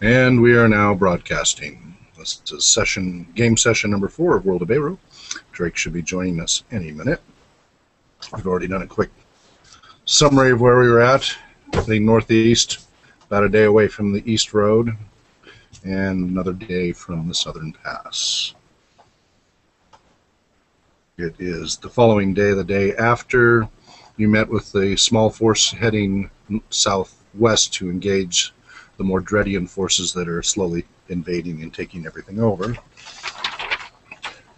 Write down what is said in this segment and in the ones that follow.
And we are now broadcasting. This is game session number 4 of World of Beru. Drake should be joining us any minute. We've already done a quick summary of where we were at. Heading northeast, about a day away from the East Road, and another day from the Southern Pass. It is the following day, the day after you met with the small force heading southwest to engage the more Dredian forces that are slowly invading and taking everything over.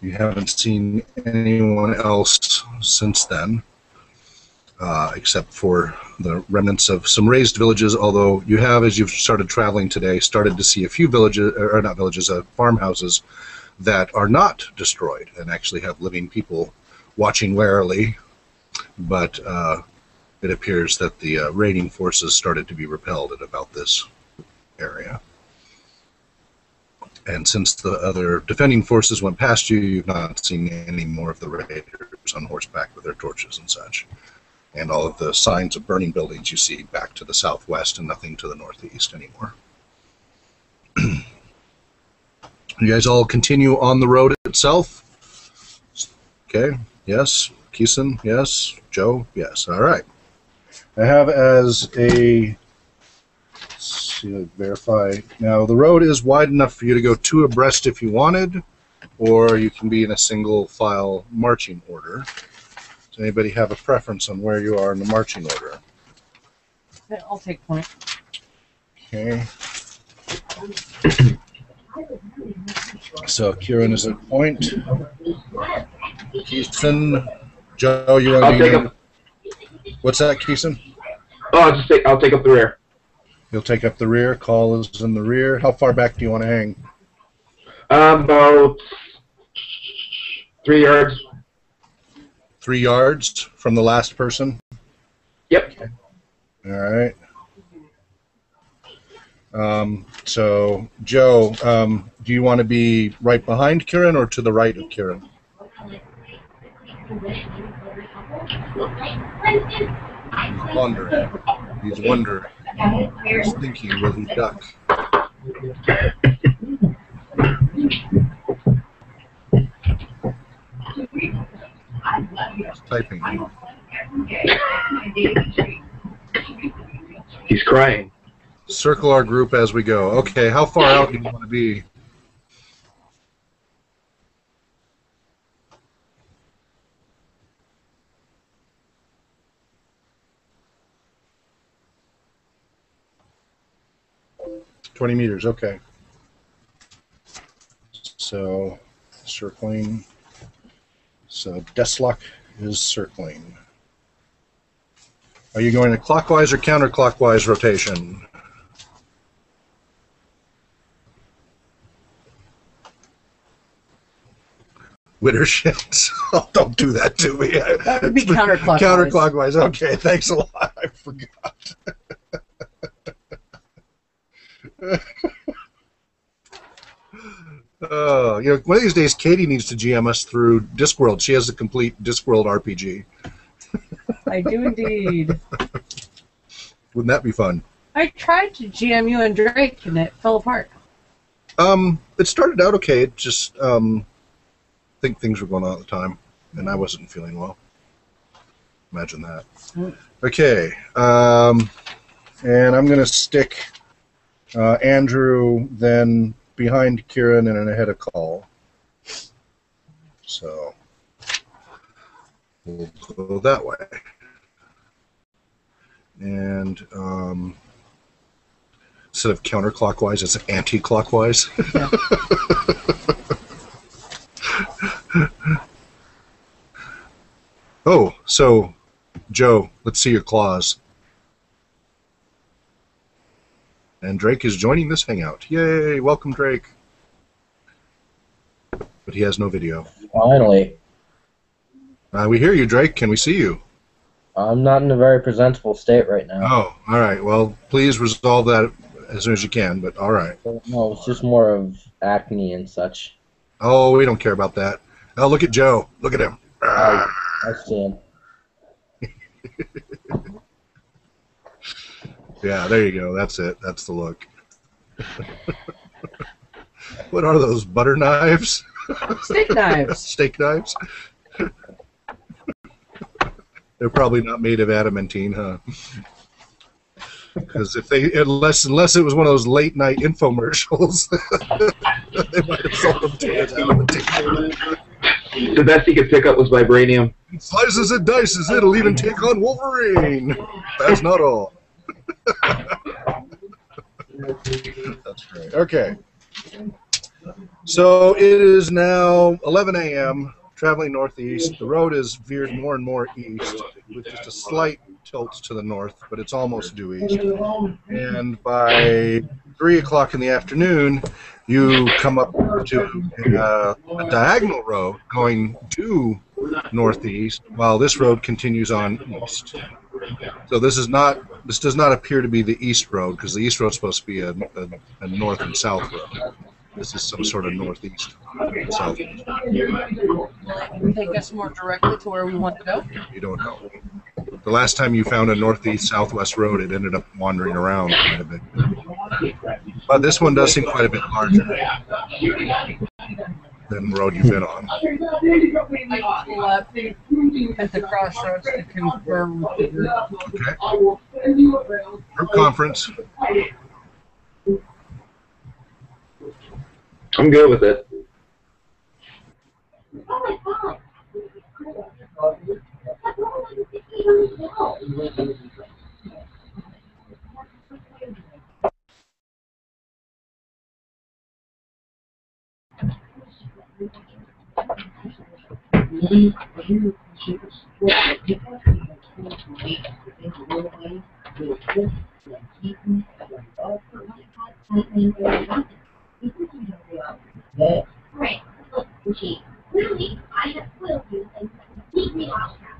You haven't seen anyone else since then, except for the remnants of some raised villages, although you have, as you've started traveling today, started to see a few villages, or not villages, farmhouses that are not destroyed and actually have living people watching warily, but it appears that the raiding forces started to be repelled at about this area. And since the other defending forces went past you, you've not seen any more of the raiders on horseback with their torches and such. And all of the signs of burning buildings you see back to the southwest and nothing to the northeast anymore. You guys all continue on the road itself? Okay, yes. Keeson, yes. Joe, yes. All right. I have as a... verify. Now, the road is wide enough for you to go 2 abreast if you wanted, or you can be in a single file marching order. Does anybody have a preference on where you are in the marching order? I'll take point. Okay. So, Kieran is at point. Keeson, Joe, you want to be in? What's that, Keeson? Oh, I'll take up the rear. You'll take up the rear. Call is in the rear. How far back do you want to hang? About 3 yards. 3 yards from the last person? Yep. Okay. All right. So, Joe, do you want to be right behind Kieran or to the right of Kieran? He's wondering. He's wondering. He's thinking, will he duck? He's typing. He's crying. Circle our group as we go. Okay, how far out do you want to be? $20 meters, okay. So, circling. So, Deslock is circling. Are you going to clockwise or counterclockwise rotation? Witter shits. Oh, don't do that to me. That would be counterclockwise. Counterclockwise, okay, thanks a lot. I forgot. One of these days, Katie needs to GM us through Discworld. She has a complete Discworld RPG. I do indeed. Wouldn't that be fun? I tried to GM you and Drake, and it fell apart. It started out okay. It just, I think things were going on at the time, and I wasn't feeling well. Imagine that. Okay, and I'm going to stick Andrew then behind Kieran and ahead of Call. So we'll go that way. And instead of counterclockwise, it's anti-clockwise. Oh, so Joe, let's see your claws. And Drake is joining this hangout. Yay! Welcome, Drake. But he has no video. Finally. We hear you, Drake. Can we see you? I'm not in a very presentable state right now. Oh, all right. Well, please resolve that as soon as you can, but all right. No, it's just more of acne and such. Oh, we don't care about that. Oh, look at Joe. Look at him. I see him. Yeah, there you go. That's it. That's the look. What are those, butter knives? Steak knives. Steak knives? They're probably not made of adamantine, huh? Because unless it was one of those late night infomercials, they might have sold them to you as adamantine. The best he could pick up was vibranium. It slices and dices, it'll even take on Wolverine. That's not all. That's great. Okay. So it is now 11 a.m. Traveling northeast. The road is veered more and more east with just a slight tilt to the north, but it's almost due east. And by 3 o'clock in the afternoon, you come up to a diagonal road going due northeast, while this road continues on east. So this does not appear to be the east road, because the east road is supposed to be a north and south road. This is some sort of northeast and south. Will it take us more directly to where we want to go? You don't know. The last time you found a northeast-southwest road, it ended up wandering around quite a bit. But this one does seem quite a bit larger than the road you've been on. I pull up at the crossroads to confirm with the group. Okay. Group conference. I'm good with it. Right. She clearly I have spoiled you and keep me off track.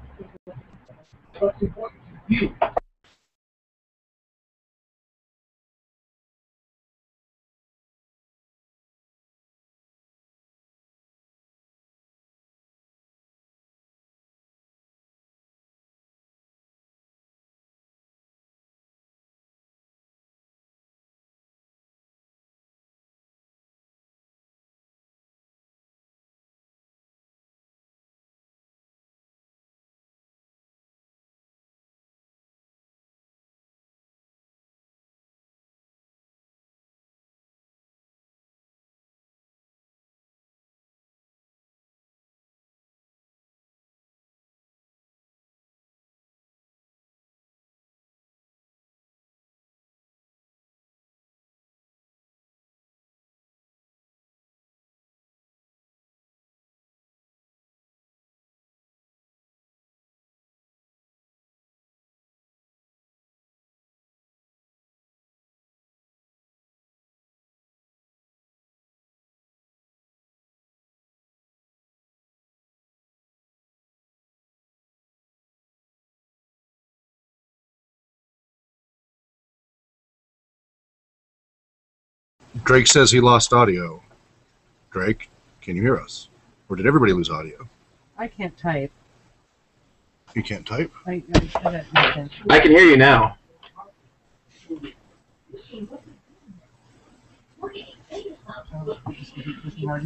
Drake says he lost audio. Drake, can you hear us? Or did everybody lose audio? I can't type. You can't type? I got nothing. I can hear you now.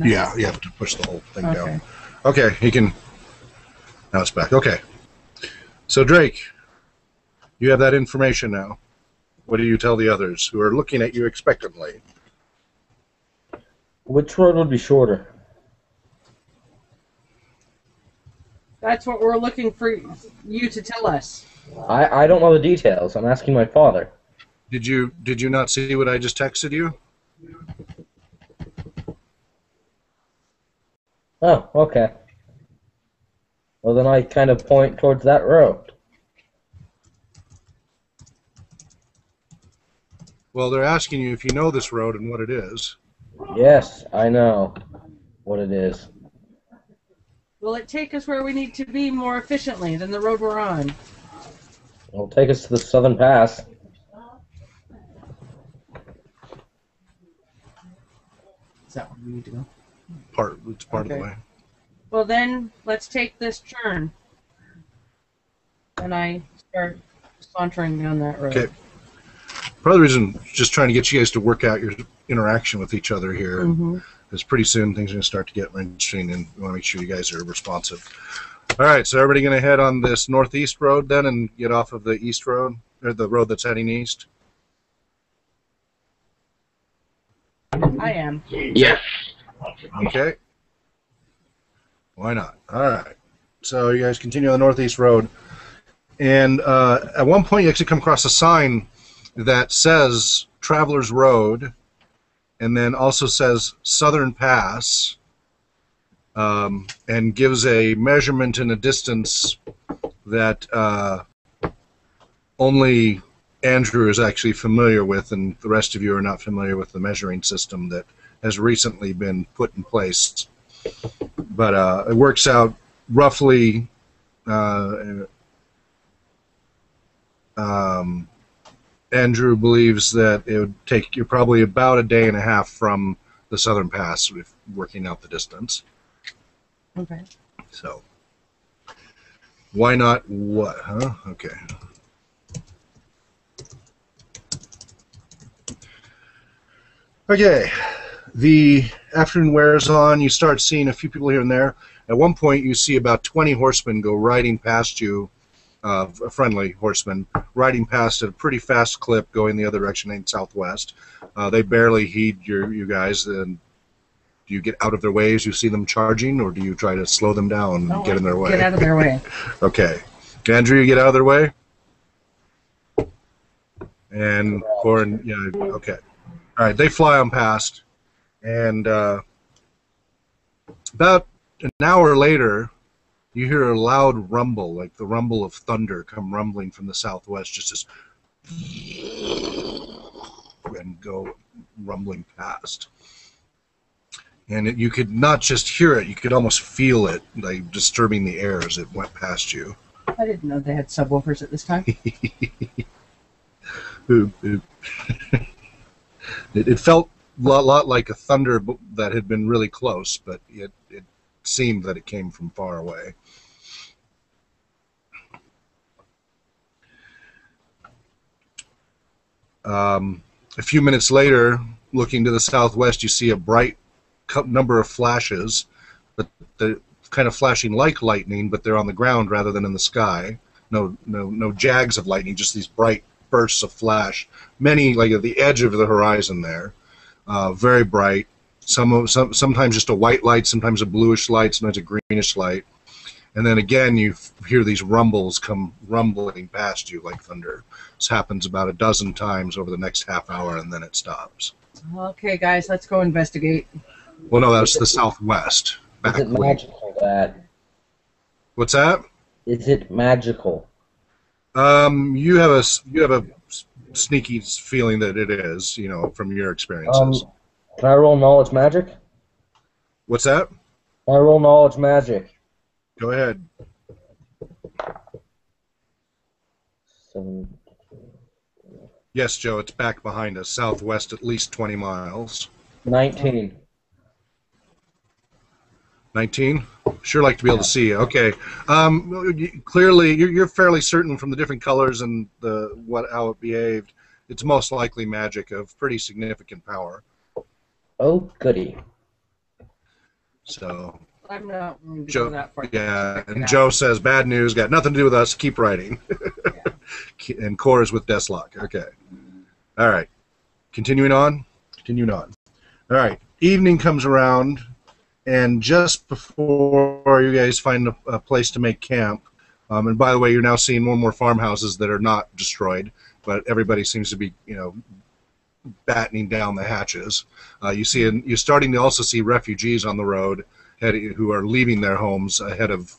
Yeah, you have to push the whole thing Okay. down. Okay, he can. Now it's back. Okay. So, Drake, you have that information now. What do you tell the others who are looking at you expectantly? Which road would be shorter? That's what we're looking for you to tell us. I don't know the details. I'm asking my father. Did you not see what I just texted you? Oh, okay. Well, then I kind of point towards that road. Well, they're asking you if you know this road and what it is. Yes, I know what it is. Will it take us where we need to be more efficiently than the road we're on? It'll take us to the Southern Pass. Is that where we need to go? It's part of the Okay. way. Well then, let's take this turn. And I start sauntering down that road. Okay. part of the reason, just trying to get you guys to work out your interaction with each other here. Mm-hmm. Because pretty soon things are going to start to get interesting, and we want to make sure you guys are responsive. All right, so everybody going to head on this northeast road then and get off of the east road, or the road that's heading east? I am. Yes. Okay. Why not? All right. So you guys continue on the northeast road. And at one point you actually come across a sign that says Travelers Road and then also says Southern Pass and gives a measurement and a distance that only Andrew is actually familiar with, and the rest of you are not familiar with the measuring system that has recently been put in place. But it works out roughly Andrew believes that it would take you probably about a day and a half from the Southern Pass with working out the distance. Okay. So why not what, huh? Okay. Okay, the afternoon wears on. You start seeing a few people here and there. At one point, you see about 20 horsemen go riding past you, friendly horsemen, riding past at a pretty fast clip, going the other direction, in southwest. They barely heed you guys. And do you get out of their way as you see them charging, or do you try to slow them down and get in their way? Get out of their way. Okay. Andrew, you get out of their way? And Corin, yeah, okay. All right, they fly on past, and about an hour later, you hear a loud rumble, like the rumble of thunder come rumbling from the southwest, just as and go rumbling past. And you could not just hear it, you could almost feel it, like disturbing the air as it went past you. I didn't know they had subwoofers at this time. It felt a lot like a thunder that had been really close, but it seemed that it came from far away. A few minutes later, looking to the southwest, you see a bright number of flashes, but they're kind of flashing like lightning, but they're on the ground rather than in the sky. No jags of lightning, just these bright bursts of flash, many like at the edge of the horizon there, very bright. Sometimes just a white light, sometimes a bluish light, sometimes a greenish light, and then again you hear these rumbles come rumbling past you like thunder. This happens about a dozen times over the next half hour, and then it stops. Okay, guys, let's go investigate. Well, no, that's the southwest. Is it magical, Dad? What's that? Is it magical? You have a sneaky feeling that it is, from your experiences. Can I roll knowledge magic? What's that? Can I roll knowledge magic? Go ahead. 7. Yes, Joe, it's back behind us, southwest at least 20 miles. 19. 19? Sure like to be able to see you. Okay. Clearly, you're fairly certain from the different colors and how it behaved. It's most likely magic of pretty significant power. Oh, goody. So, I'm not willing to Joe, go that far. yeah, and Joe says, bad news, got nothing to do with us, keep writing. Yeah. And Core is with Deathlock. Okay. All right. Continuing on. All right. Evening comes around, and just before you guys find a place to make camp, and by the way, you're now seeing more and more farmhouses that are not destroyed, but everybody seems to be, battening down the hatches. You're starting to also see refugees on the road who are leaving their homes ahead of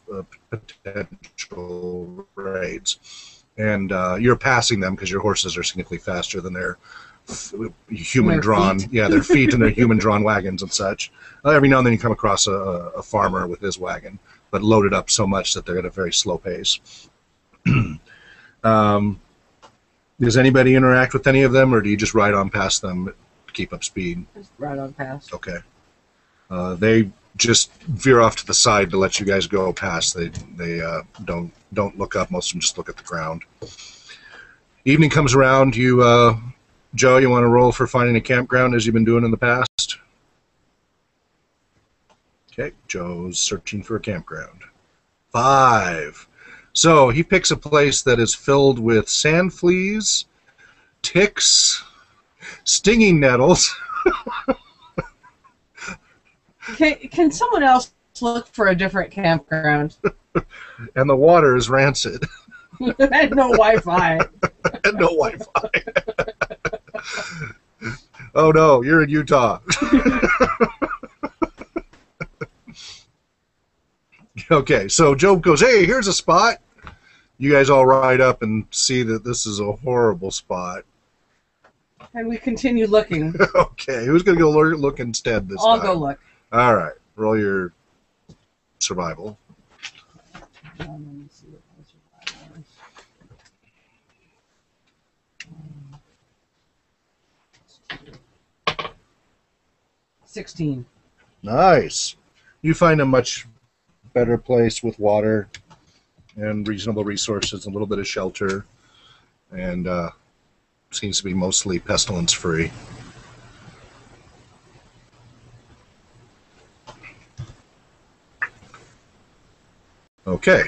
potential raids. And you're passing them because your horses are significantly faster than their human-drawn, their feet and their human-drawn wagons and such. Every now and then you come across a farmer with his wagon, but loaded up so much that they're at a very slow pace. Does anybody interact with any of them, or do you just ride on past them to keep up speed? Just ride on past. Okay. They just veer off to the side to let you guys go past. They don't look up. Most of them just look at the ground. Evening comes around. You Joe, you want to roll for finding a campground as you've been doing in the past? Okay, Joe's searching for a campground. 5. So he picks a place that is filled with sand fleas, ticks, stinging nettles. Can someone else look for a different campground? And the water is rancid. And no Wi-Fi. And no Wi-Fi. Oh no, you're in Utah. Okay, so Joe goes, hey, here's a spot. You guys all ride up and see that this is a horrible spot. And we continue looking. Okay, who's going to go look instead this I'll time? go look. All right, roll your survival. Let me see what my survival is. 16. Nice. You find a much better place with water and reasonable resources, a little bit of shelter, and seems to be mostly pestilence free. Okay.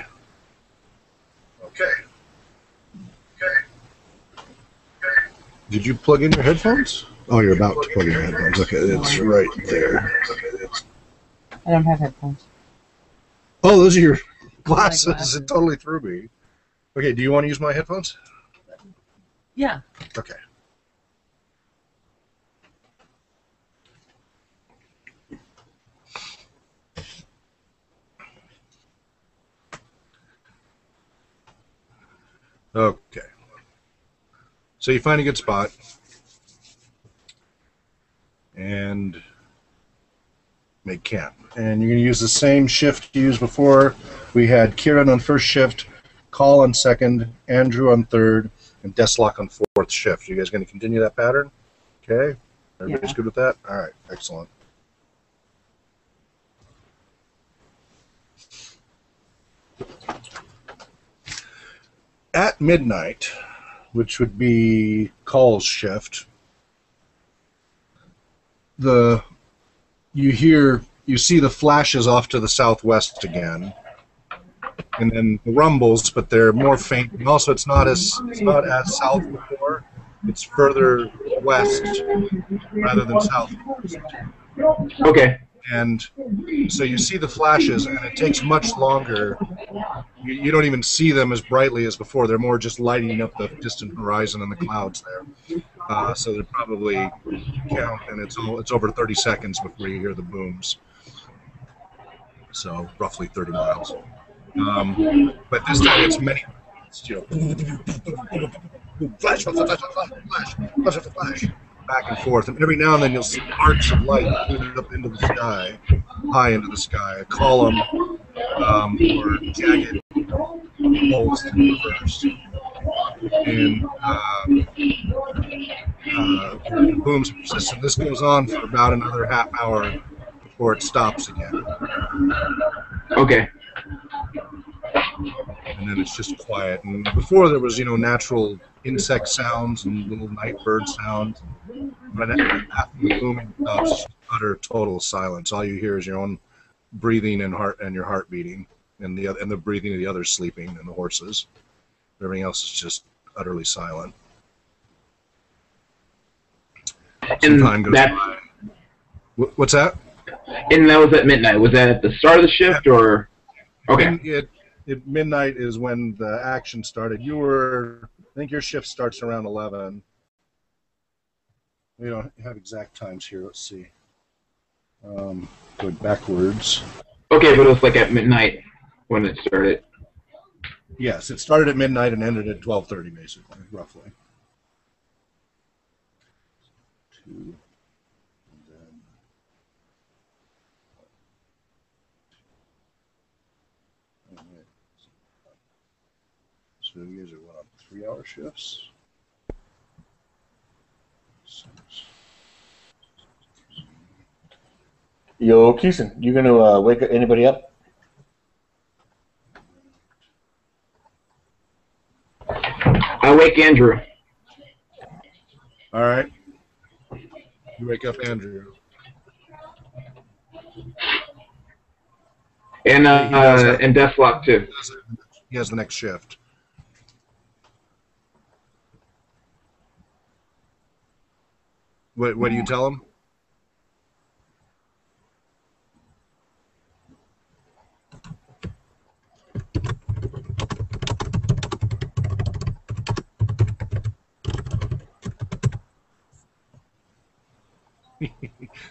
Did you plug in your headphones? Oh, you're about to plug in your headphones. Okay, it's right there. I don't have headphones. Oh, those are your glasses. glasses. It totally threw me. Okay, do you want to use my headphones? Yeah. Okay. Okay. So you find a good spot. And make camp. And you're going to use the same shift you used before. We had Kieran on first shift, Call on second, Andrew on third, and Deslock on fourth shift. You guys going to continue that pattern? Okay. Everybody's good with that? All right. Excellent. At midnight, which would be Call's shift, you see the flashes off to the southwest again, and then the rumbles, but they're more faint. And also, it's not as south before; it's further west rather than south. Okay. And so you see the flashes, and it takes much longer. You don't even see them as brightly as before. They're more just lighting up the distant horizon and the clouds there. So they probably count, and it's over 30 seconds before you hear the booms. So roughly 30 miles. But this time it's many. Flash, back and forth, and every now and then you'll see arcs of light moving up into the sky, high into the sky, a column or jagged bolts in reverse. And booms persistent. This goes on for about another half hour before it stops again. Okay. And then it's just quiet. And before there was, natural insect sounds and little night bird sounds. But after the booming stops, utter total silence. All you hear is your own breathing and your heart beating, and the breathing of the others sleeping and the horses. Everything else is just utterly silent. Some time goes by. What's that? And that was at midnight. Was that at the start of the shift, or? Okay. At midnight is when the action started. I think your shift starts around 11. We don't have exact times here. Let's see. Going backwards. Okay, but it was like at midnight when it started. Yes, it started at midnight and ended at 12:30, basically, roughly. 2, and then so you guys are what, on 3-hour shifts? 6. Yo, Keeson, you gonna wake anybody up? I wake Andrew. All right. You wake up Andrew. And He does have- and Deathlock too. He has the next shift. What do you tell him?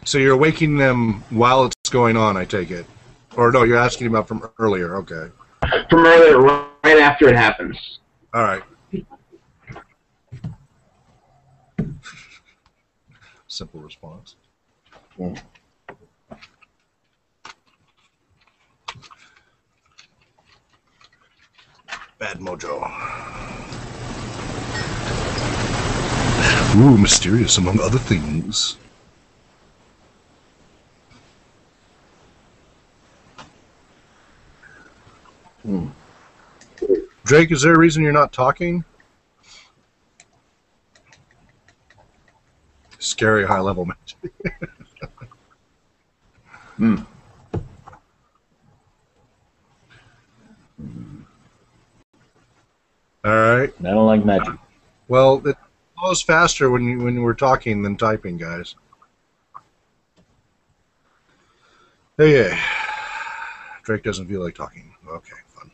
So you're waking them while it's going on, I take it. Or no, you're asking about from earlier. Okay. From earlier, right after it happens. All right. Simple response. Mm. Bad mojo. Ooh, mysterious among other things. Hmm. Drake, is there a reason you're not talking? Scary high level magic. Hmm. All right. I don't like magic. Well, it goes faster when we're talking than typing, guys. Hey, Drake doesn't feel like talking. Okay, fun.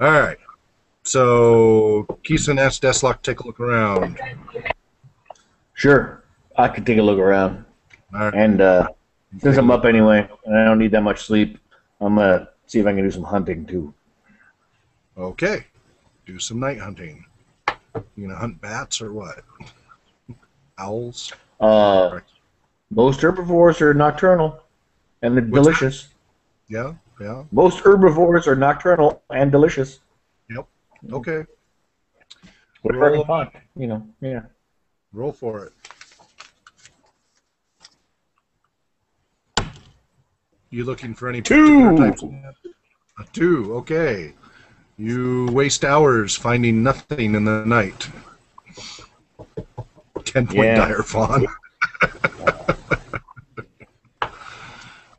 All right. So, Keeson asked Deslock to take a look around. Sure, I could take a look around. All right. And since I'm up anyway, and I don't need that much sleep, I'm gonna see if I can do some hunting too. Okay. Do some night hunting. You gonna hunt bats or what? Owls? Most herbivores are nocturnal, and they're What's delicious. Yeah, yeah. Most herbivores are nocturnal and delicious. Yep. Okay. Whatever I Roll can find, you know. Yeah. Roll for it. You looking for any particular types? A 2. Okay. You waste hours finding nothing in the night. 10-point dire fawn.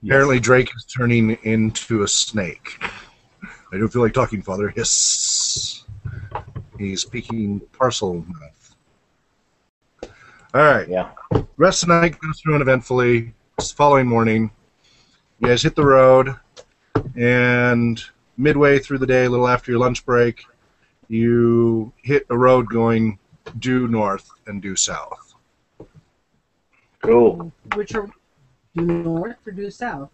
Apparently Drake is turning into a snake. I don't feel like talking, Father. Hiss. He's speaking parcel mouth. All right. Yeah. Rest of the night goes through uneventfully. It's the following morning. You guys hit the road, and midway through the day, a little after your lunch break, you hit a road going due north and due south. Cool. Which are due north or due south?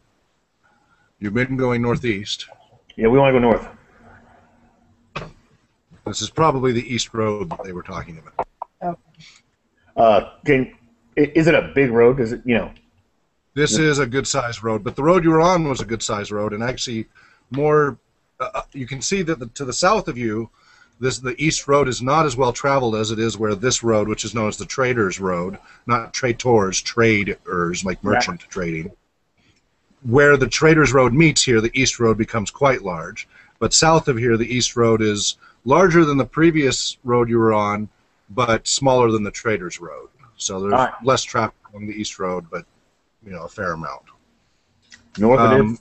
You've been going northeast. Yeah, we want to go north. This is probably the east road that they were talking about. Is it a big road? Is it, you know? This is a good-sized road, but the road you were on was a good-sized road, and actually more, you can see that to the south of you, the east road is not as well traveled as it is where this road, which is known as the Traders Road, not traders, traders, like merchant trading. Where the Traders Road meets here, the east road becomes quite large, but south of here, the east road is larger than the previous road you were on, but smaller than the Traders Road. So there's less traffic along the east road, but a fair amount. North it is.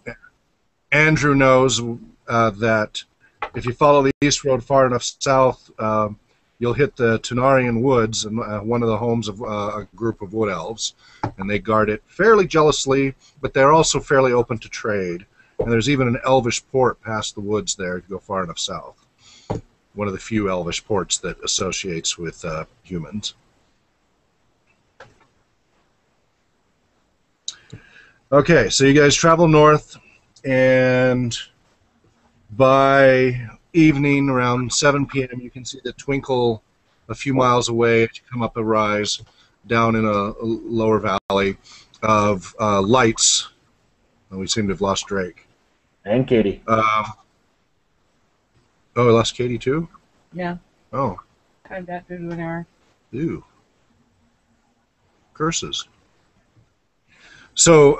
Andrew knows that if you follow the east road far enough south, you'll hit the Tunarian Woods, and one of the homes of a group of wood elves, and they guard it fairly jealously, but they're also fairly open to trade. And there's even an elvish port past the woods there if you go far enough south. One of the few elvish ports that associates with humans. Okay, so you guys travel north, and by evening, around 7 p.m., you can see the twinkle a few miles away as you come up a rise down in a lower valley of lights. And we seem to have lost Drake. And Katie. Oh, we lost Katie too? Yeah. Oh. I got through to an error. Ew. Curses. So,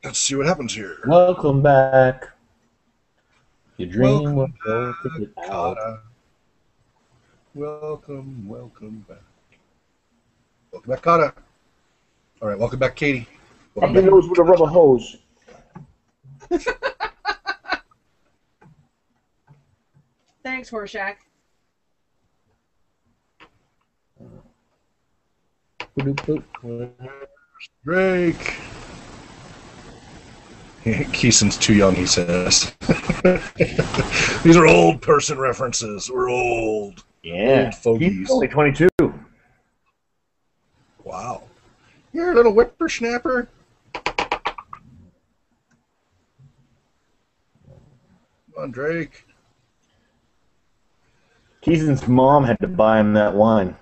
let's see what happens here. Welcome back. Your dream will go to get out. Welcome, welcome back. Welcome back, Kata. All right, welcome back, Katie. Up Welcome the back. nose with a rubber hose. Thanks, Horshack. Drake. Keeson's too young, he says. These are old person references. We're old. Yeah. Old fogies. He's only 22. Wow. You're a little whippersnapper. Come on, Drake. Keeson's mom had to buy him that wine.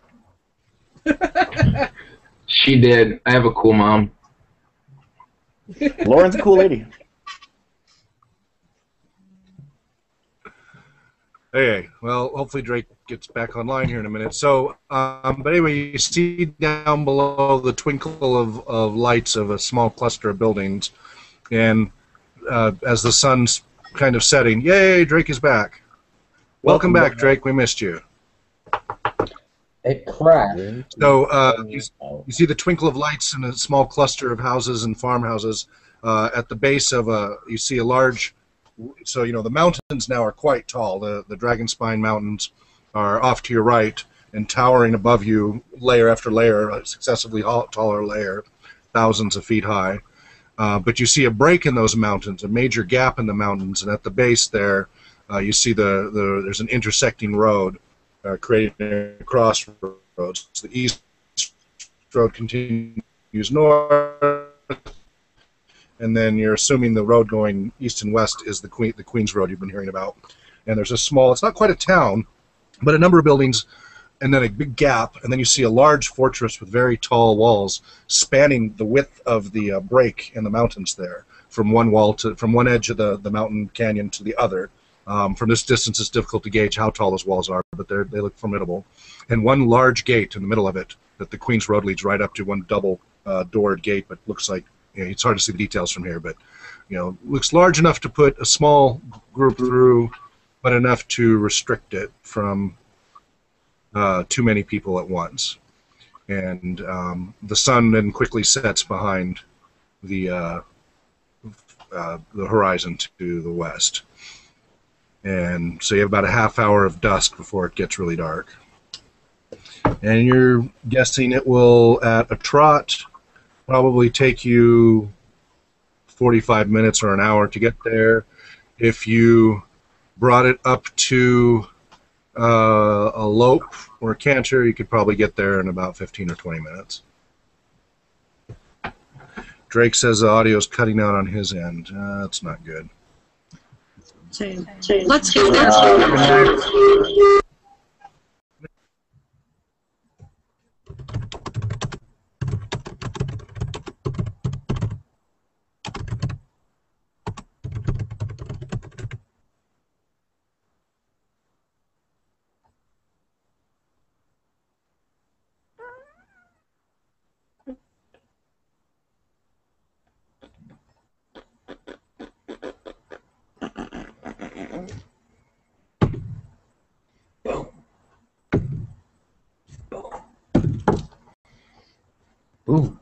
She did. I have a cool mom. Lauren's a cool lady. Hey, well, hopefully Drake gets back online here in a minute. So, but anyway, you see down below the twinkle of lights of a small cluster of buildings, and as the sun's kind of setting, yay, Drake is back. Welcome back, Drake. We missed you. It crashed. So you see the twinkle of lights in a small cluster of houses and farmhouses. At the base of you see a large. So you know the mountains now are quite tall. The Dragon Spine Mountains are off to your right and towering above you, layer after layer, a successively taller layer, thousands of feet high. But you see a break in those mountains, a major gap in the mountains, and at the base there, you see there's an intersecting road creating a crossroads. The east road continues north, and then you're assuming the road going east and west is the Queen's Road you've been hearing about. And there's a small, it's not quite a town, but a number of buildings, and then a big gap, and then you see a large fortress with very tall walls spanning the width of the break in the mountains there, from one edge of the mountain canyon to the other. From this distance, it's difficult to gauge how tall those walls are, but they look formidable. And one large gate in the middle of it that the Queen's Road leads right up to, one double doored gate, but looks like, you know, it's hard to see the details from here, but you know, looks large enough to put a small group through, but enough to restrict it from too many people at once. And the sun then quickly sets behind the horizon to the west. And so you have about a half hour of dusk before it gets really dark. And you're guessing it will, at a trot, probably take you 45 minutes or an hour to get there. If you brought it up to a lope or a canter, you could probably get there in about 15 or 20 minutes. Drake says the audio is cutting out on his end. That's not good. Let's go. Boom.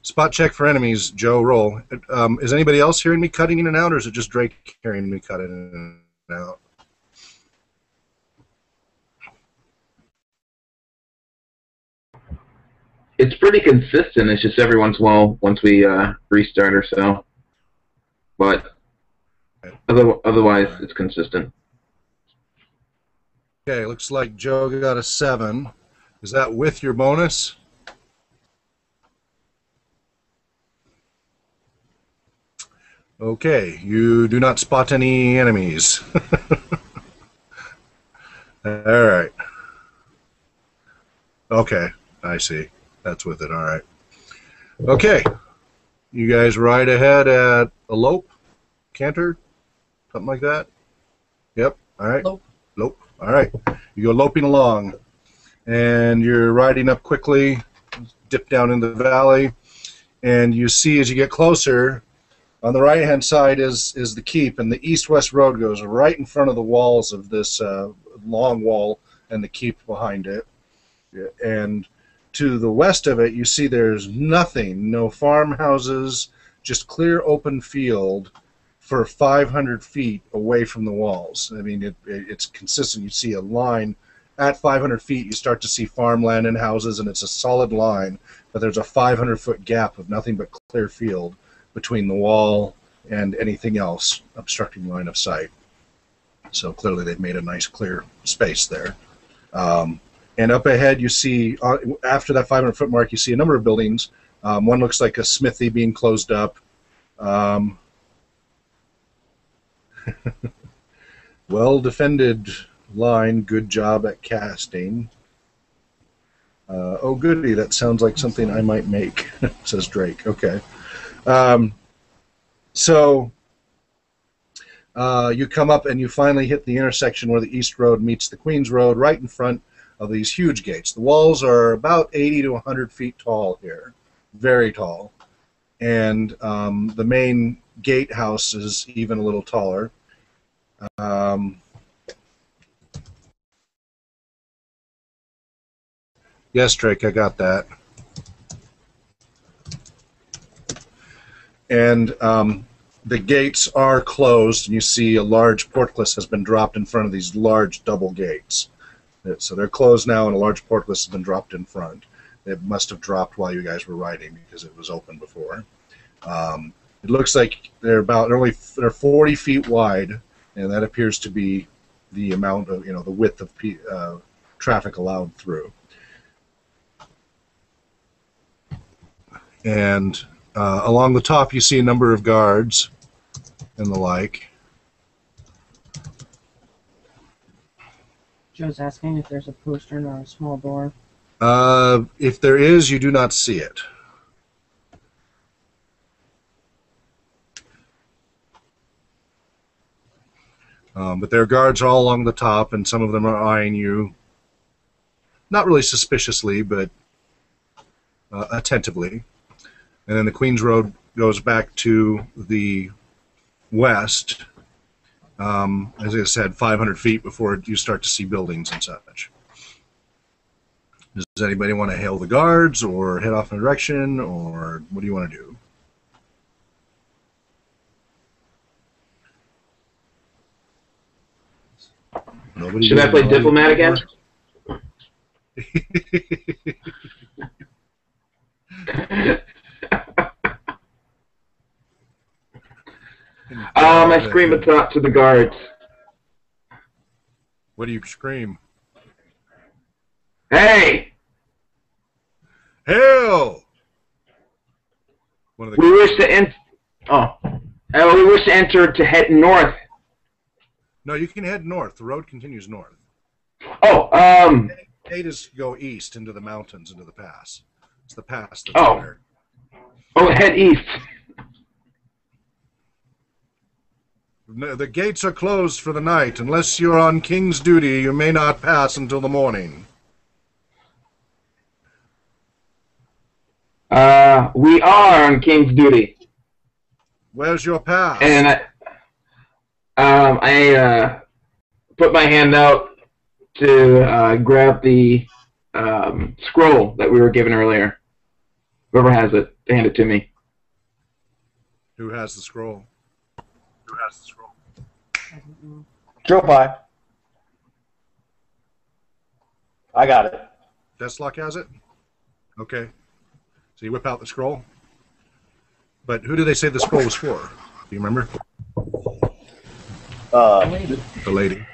Spot check for enemies, Joe, roll. Is anybody else hearing me cutting in and out, or is it just Drake hearing me cutting in and out? It's pretty consistent. It's just every once in a while, once we restart or so. But otherwise, it's consistent. Okay, looks like Joe got a 7. Is that with your bonus? Okay, you do not spot any enemies. All right. Okay, I see. That's with it. All right. Okay. You guys ride ahead at a lope, canter, something like that? Yep. All right. Lope. Lope. All right. You go loping along, and you're riding up quickly, dip down in the valley, and you see as you get closer, on the right-hand side is the keep, and the east-west road goes right in front of the walls of this long wall and the keep behind it. And to the west of it, you see there's nothing, no farmhouses, just clear open field for 500 feet away from the walls. I mean, it's consistent. You see a line at 500 feet, you start to see farmland and houses, and it's a solid line, but there's a 500-foot gap of nothing but clear field between the wall and anything else obstructing line of sight. So clearly they've made a nice clear space there. And up ahead you see, after that 500-foot mark, you see a number of buildings. One looks like a smithy being closed up. Well defended line, good job at casting. Oh goody, that sounds like something I might make, says Drake. Okay. So you come up and you finally hit the intersection where the East Road meets the Queens Road, right in front of these huge gates. The walls are about 80 to 100 feet tall here, very tall. And the main gatehouse is even a little taller. Yes, Drake, I got that. And the gates are closed, and you see a large portcullis has been dropped in front of these large double gates. So they're closed now, and a large portcullis has been dropped in front. It must have dropped while you guys were riding because it was open before. It looks like they're 40 feet wide, and that appears to be the amount of, the width of traffic allowed through. And along the top, you see a number of guards and the like. Joe's asking if there's a postern or a small door. If there is, you do not see it. But there are guards all along the top, and some of them are eyeing you, not really suspiciously, but attentively. And then the Queens Road goes back to the west, as I said, 500 feet before you start to see buildings and such. Does anybody want to hail the guards or head off in a direction, or what do you want to do? Nobody. Should I play diplomat again? I scream a thought to the guards. What do you scream? Hey! Hail! One of the We wish to we wish to enter to head north. No, you can head north. The road continues north. Oh, Eight is go east into the mountains, into the pass. It's the pass that's there. Oh, head east. No, the gates are closed for the night. Unless you're on king's duty, you may not pass until the morning. We are on king's duty. Where's your pass? And I put my hand out to grab the scroll that we were given earlier. Whoever has it, hand it to me. Who has the scroll? Who has the scroll? Joe Pie. I got it. Deathlock has it? Okay. So you whip out the scroll? But who did they say the scroll was for? Do you remember? The lady.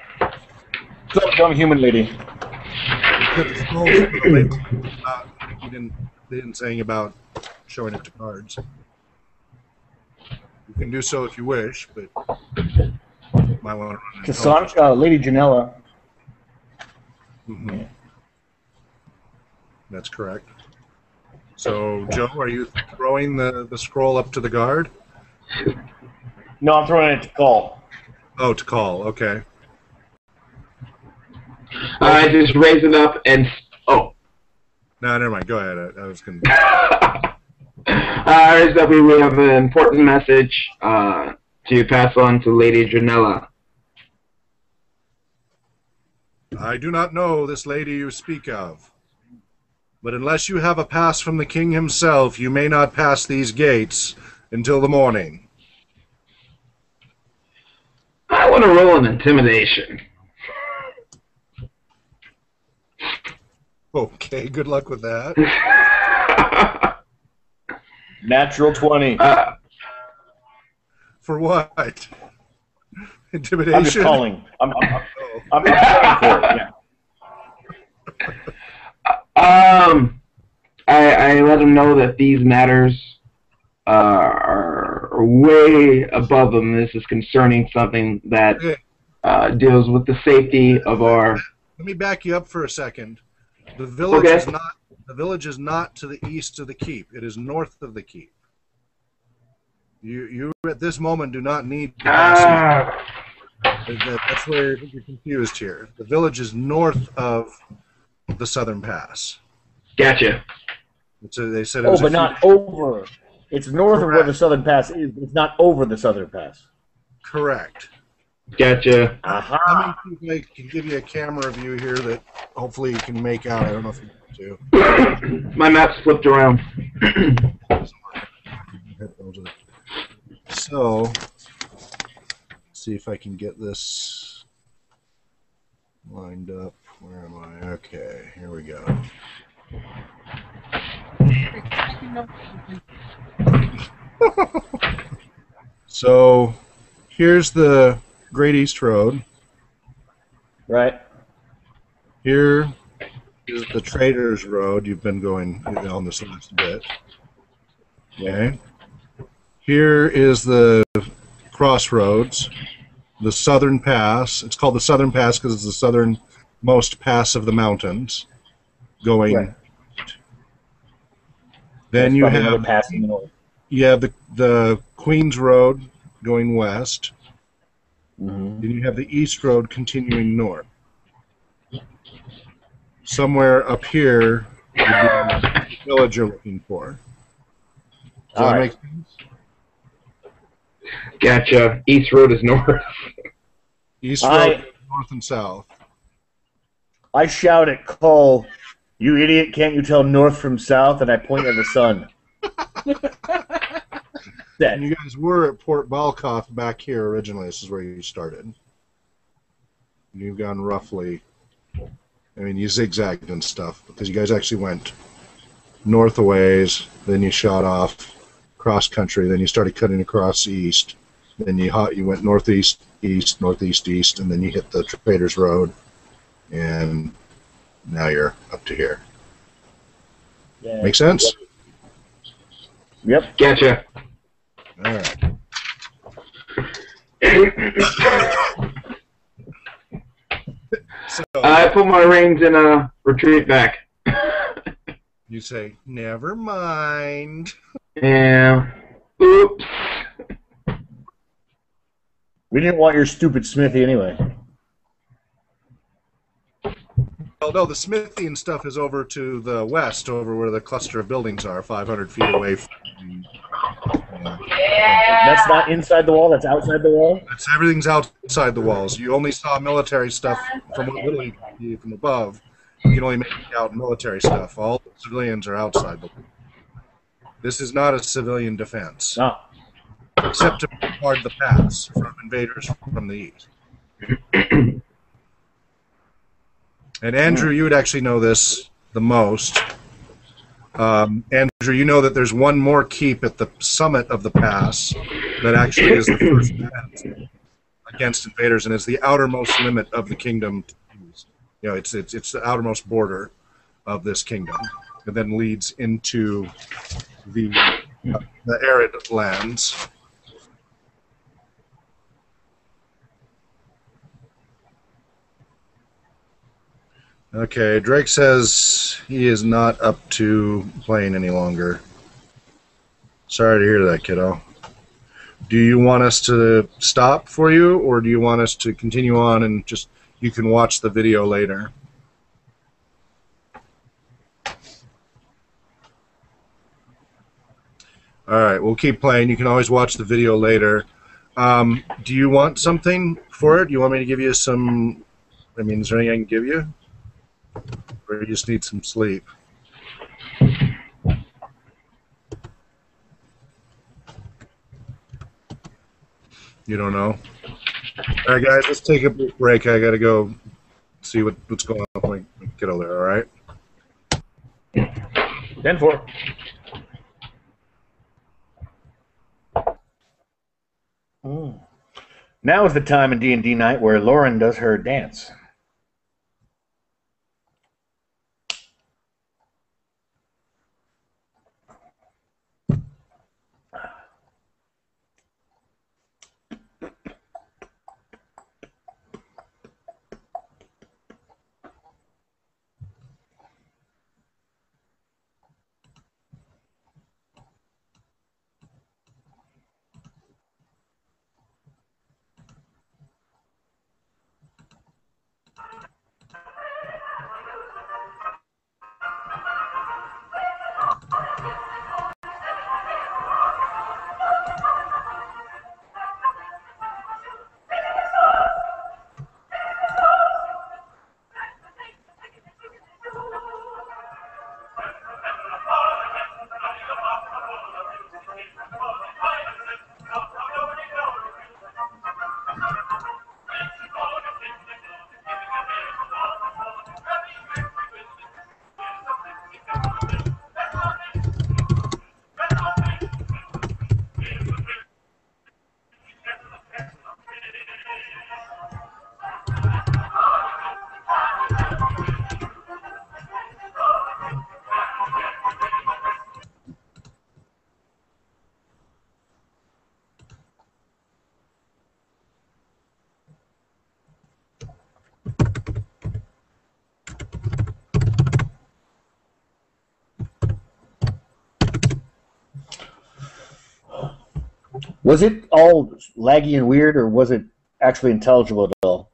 Some human lady. The scroll was for the lady. They didn't say anything about showing it to cards. You can do so if you wish, but you might want to run Cassandra, Lady Janella. Mhm. That's correct. So, Joe, are you throwing the scroll up to the guard? No, I'm throwing it to call. Oh, to call. Okay. I just raise it up and oh. No, never mind. Go ahead. I was going to. Raise it up. We have an important message to pass on to Lady Janella. I do not know this lady you speak of. But unless you have a pass from the king himself, you may not pass these gates until the morning. I want to roll an intimidation. Okay, good luck with that. Natural 20. For what? Intimidation? I'm just calling. I'm paying for it. Yeah. I let him know that these matters are way above him. This is concerning something that deals with the safety of our. Let me back you up for a second. The village Okay. is not. The village is not to the east of the keep. It is north of the keep. You at this moment do not need to pass. That's where you're confused here. The village is north of the southern pass. Gotcha. So they said it was but not over. It's north of where the southern pass is. But it's not over the southern pass. correct. Gotcha. Let me see if I can give you a camera view here that hopefully you can make out. I don't know if you can do. My map's flipped around. So, see if I can get this lined up. Where am I? Okay, here we go. So, here's the Great East Road. Right. Here is the Traders Road. You've been going on this last bit. Okay. Here is the crossroads, the Southern Pass. It's called the Southern Pass because it's the southernmost pass of the mountains. Going. Right. Then There's you probably another have pass in the north. the Queens Road going west. Mm-hmm. Then you have the East Road continuing north. Somewhere up here would be the village you're looking for. Does that make sense? Gotcha. East Road is north. East Road, north and south. I shout at Cole, "You idiot, can't you tell north from south?" And I point at the sun. And you guys were at Port Balkoff back here originally. This is where you started. You've gone roughly, I mean, you zigzagged and stuff, because you guys actually went north a ways, then you shot off cross country, then you started cutting across east, then you went northeast, east, northeast, east, and then you hit the Traders Road, and now you're up to here. Yeah. Make sense? Yep. Gotcha. All right. So I put my reins in a retreat back. you say, never mind. Yeah. Oops. We didn't want your stupid smithy anyway. Oh, no, the smithy and stuff is over to the west, over where the cluster of buildings are, 500 feet away from... That's not inside the wall, that's outside the wall? Everything's outside the walls. You only saw military stuff from what little you could see from above. You can only make out military stuff. All the civilians are outside the wall. This is not a civilian defense, No. except to guard the pass from invaders from the east. And Andrew, you would actually know this the most. Andrew, you know that there's one more keep at the summit of the pass that actually is the first defense against invaders, and is the outermost limit of the kingdom. You know, it's the outermost border of this kingdom, and then leads into the arid lands. Okay, Drake says he is not up to playing any longer. Sorry to hear that, kiddo. Do you want us to stop for you, or do you want us to continue on and just you can watch the video later? All right, we'll keep playing. You can always watch the video later. Do you want something for it? Do you want me to give you some? I mean, is there anything I can give you? Or you just need some sleep? You don't know? All right, guys, let's take a break. I got to go see what's going on with my kiddo there, all right? 10-4. Now is the time in D&D night where Lauren does her dance. Was it all laggy and weird, or was it actually intelligible at all?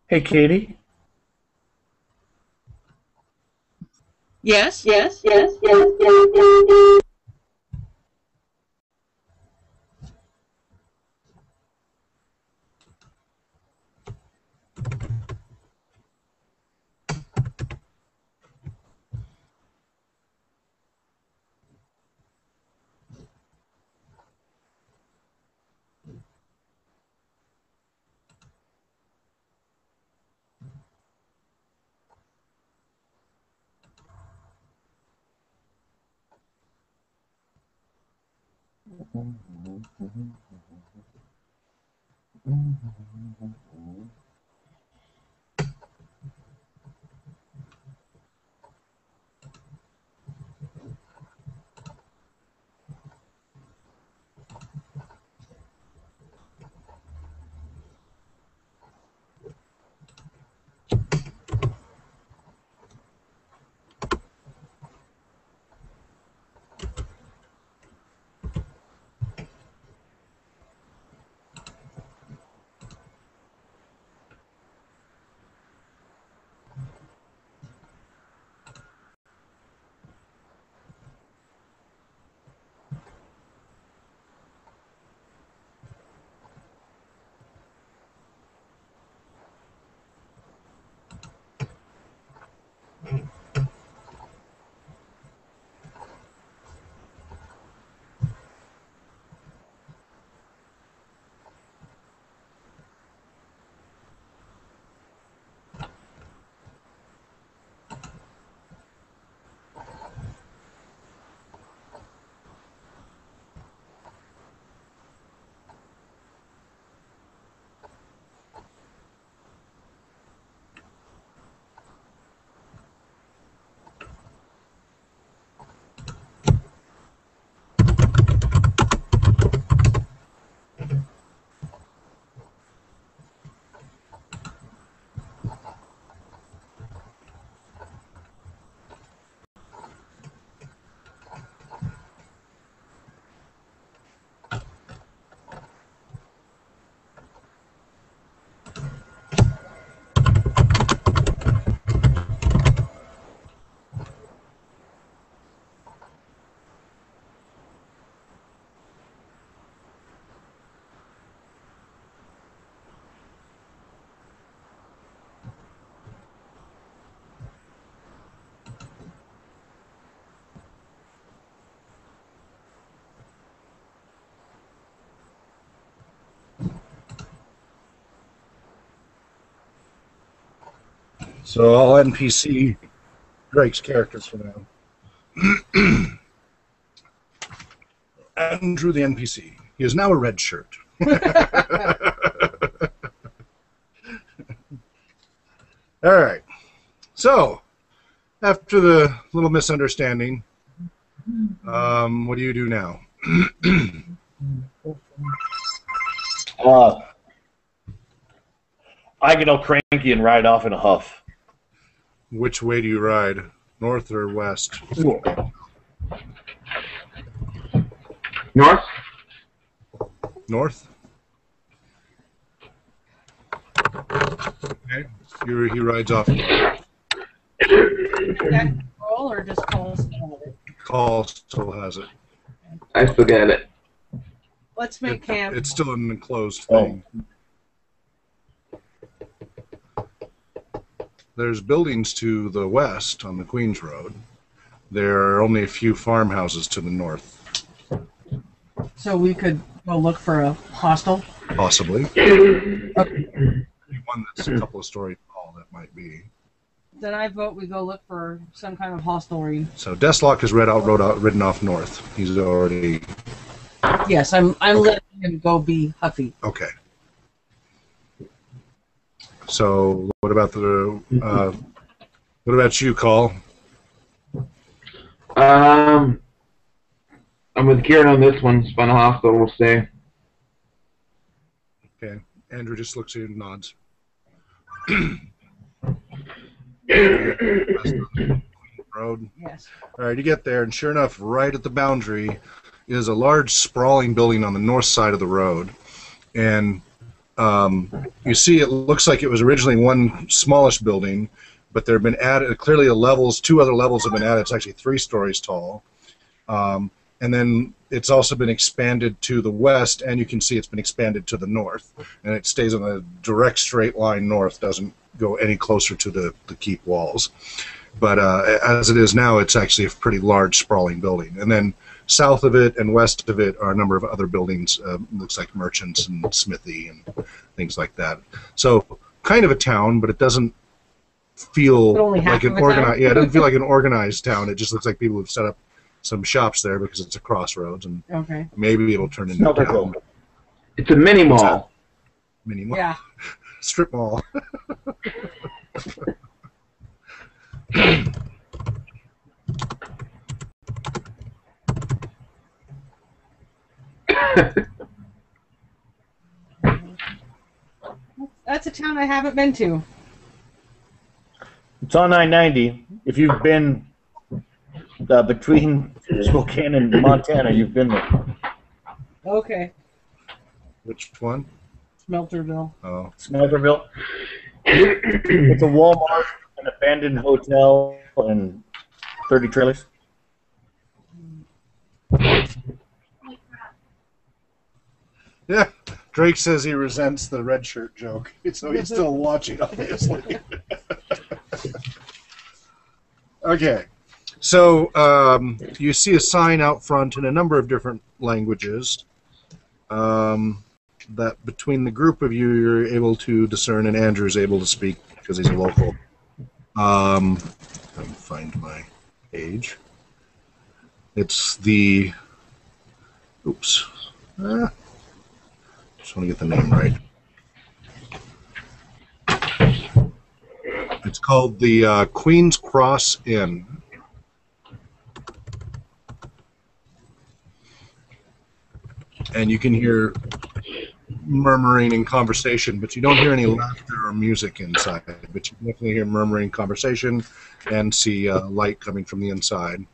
Hey, Katie. Yes? So I'll NPC Drake's characters for now. Andrew the NPC. He is now a red shirt. All right. So, after the little misunderstanding, what do you do now? I get all cranky and ride off in a huff. Which way do you ride? North or west? North? North? Okay. He rides off. Roll or just call us about it? Call still has it. I still get it. Let's make camp. It's still an enclosed thing. There's buildings to the west on the Queens Road. There are only a few farmhouses to the north. So we could go look for a hostel? Possibly. Okay. One that's a couple of stories tall, that might be. Then I vote we go look for some kind of hostelry. So Deathlock has ridden off north. He's already... Yes, I'm letting him go be Huffy. Okay. So what about you, Call? I'm with Kieran on this one. Spun a hostel, we'll say. Okay. Andrew just looks at you and nods. Road. Yes. All right, you get there, and sure enough, right at the boundary is a large, sprawling building on the north side of the road. And you see, it looks like it was originally one smallish building, but there have been added clearly two other levels have been added. It's actually 3 stories tall. And then it's also been expanded to the west, and you can see it's been expanded to the north. And it stays on a direct straight line north, doesn't go any closer to the keep walls. But as it is now, it's actually a pretty large, sprawling building. And then south of it and west of it are a number of other buildings, looks like merchants and smithy and things like that. So kind of a town, but it doesn't feel like an organized. Yeah, it doesn't feel like an organized town. It just looks like people have set up some shops there because it's a crossroads, and maybe it'll turn into a town. It's a mini mall. Mini mall. Yeah. Strip mall. That's a town I haven't been to. It's on I-90. If you've been between Spokane and Montana, you've been there. Okay. Which one? Smelterville. Oh. Smelterville. It's a Walmart, an abandoned hotel, and 30 trailers. Yeah. Drake says he resents the red shirt joke, so he's still watching, obviously. Okay. So you see a sign out front in a number of different languages that between the group of you you're able to discern, and Andrew's able to speak because he's a local. Let me find my page. It's the... Oops. Just want to get the name right. It's called the Queen's Cross Inn. And you can hear murmuring and conversation, but you don't hear any laughter or music inside. But you definitely hear murmuring conversation and see light coming from the inside.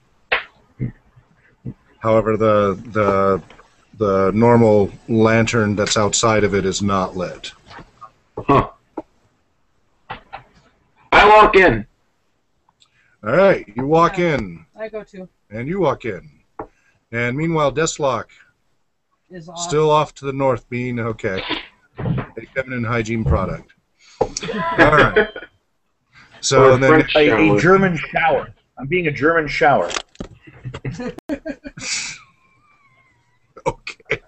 However, the normal lantern that's outside of it is not lit. Huh. I walk in. All right, you walk in. I go too. And you walk in. And meanwhile, Deathlock Is off. still off to the north, being okay. A feminine hygiene product. All right. So Or then, A German shower. I'm being a German shower. okay.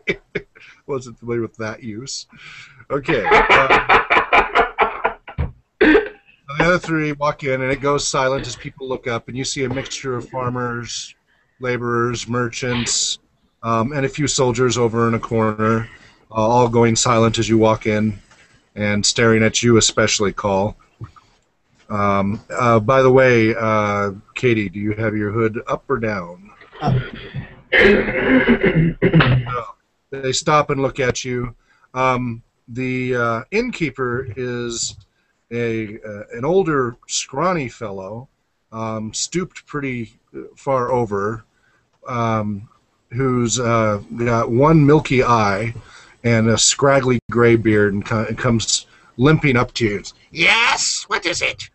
Wasn't familiar with that use. Okay. On the And the three walk in, and it goes silent as people look up, and you see a mixture of farmers, laborers, merchants, and a few soldiers over in a corner, all going silent as you walk in and staring at you, especially, Call. By the way, Katie, do you have your hood up or down? Up. They stop and look at you. The innkeeper is an older, scrawny fellow, stooped pretty far over, who's got one milky eye and a scraggly gray beard, and comes limping up to you. Yes, what is it?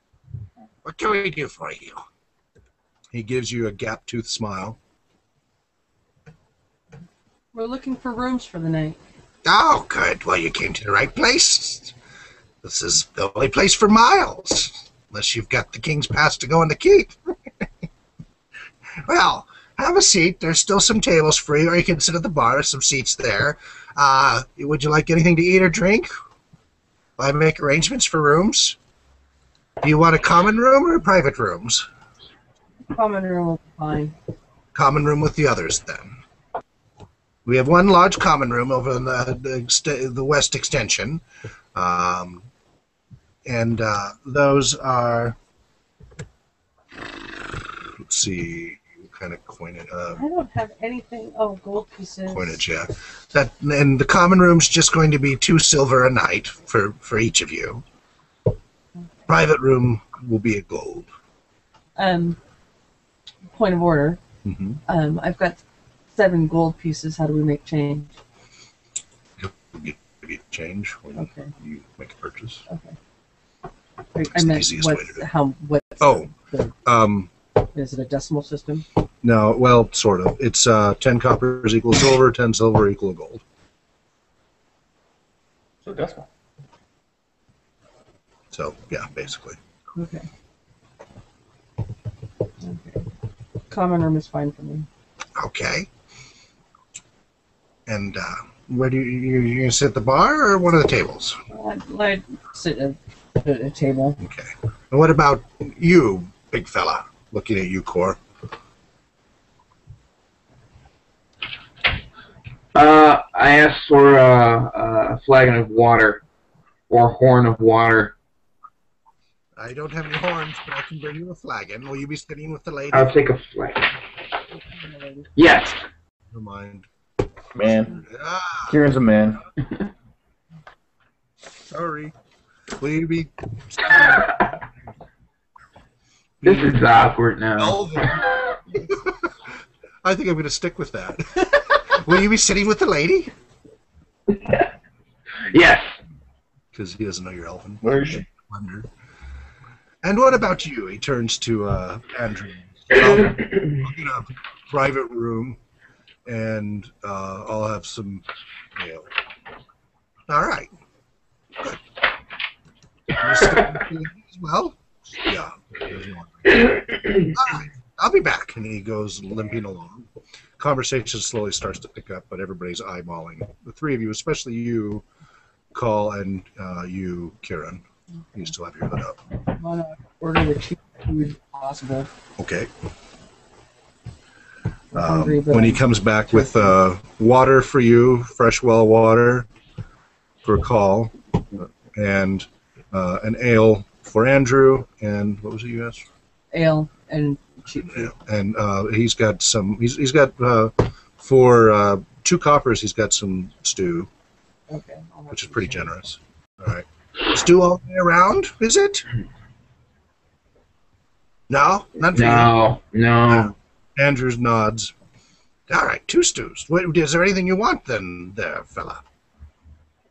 What can we do for you? He gives you a gap-toothed smile. We're looking for rooms for the night. Oh, good. Well, you came to the right place. This is the only place for miles, unless you've got the king's pass to go in the keep. Well, have a seat. There's still some tables free, or you can sit at the bar. There's some seats there. Would you like anything to eat or drink? I make arrangements for rooms. Do you want a common room or private rooms? Common room will be fine. Common room with the others, then. We have one large common room over in the west extension, and those are. Let's see, kind of coin it. I don't have anything. Oh, gold pieces. Coinage, yeah. And the common room's just going to be 2 silver a night for each of you. Private room will be a gold. Point of order. Mm-hmm. I've got 7 gold pieces. How do we make change? You'll get change when you make a purchase. Okay. I meant easiest way to do it. what's Oh, is it a decimal system? no, well, sort of. It's 10 coppers equals silver, 10 silver equal gold. So decimal. So, yeah, basically. Okay. Common room is fine for me. Okay. And where do you going to sit at the bar or one of the tables? I'd sit at a table. Okay. And what about you, big fella? Looking at you, Cor. I asked for a flagon of water, or horn of water. I don't have any horns, but I can bring you a flagon. Will you be sitting with the lady? I'll take a flagon. Yes. Never mind. Man. Ah, Kieran's a man. sorry. Will you be... This is awkward now. Elven? I think I'm going to stick with that. Will you be sitting with the lady? Yes. Because he doesn't know you're elven. Where is she? Wonder. And what about you? He turns to Andrew. I'll get a private room, and I'll have some ale. All right. Good. You stick with the lady as well? Yeah. All right. I'll be back. And he goes limping along. Conversation slowly starts to pick up, but everybody's eyeballing. The three of you, especially you, Call, and you, Kieran. You still have your hood up. I want to order the cheapest food possible. Okay. I'm hungry, but When he comes back with water for you, fresh well water for Call, and an ale for Andrew, and what was it you asked? ale and cheap food. And he's got some. He's got for 2 coppers. He's got some stew, Okay. which is pretty generous. All right. Stew all the way around, is it? No, not for you. No. Andrews nods. All right, 2 stews. Wait, is there anything you want then, there, fella?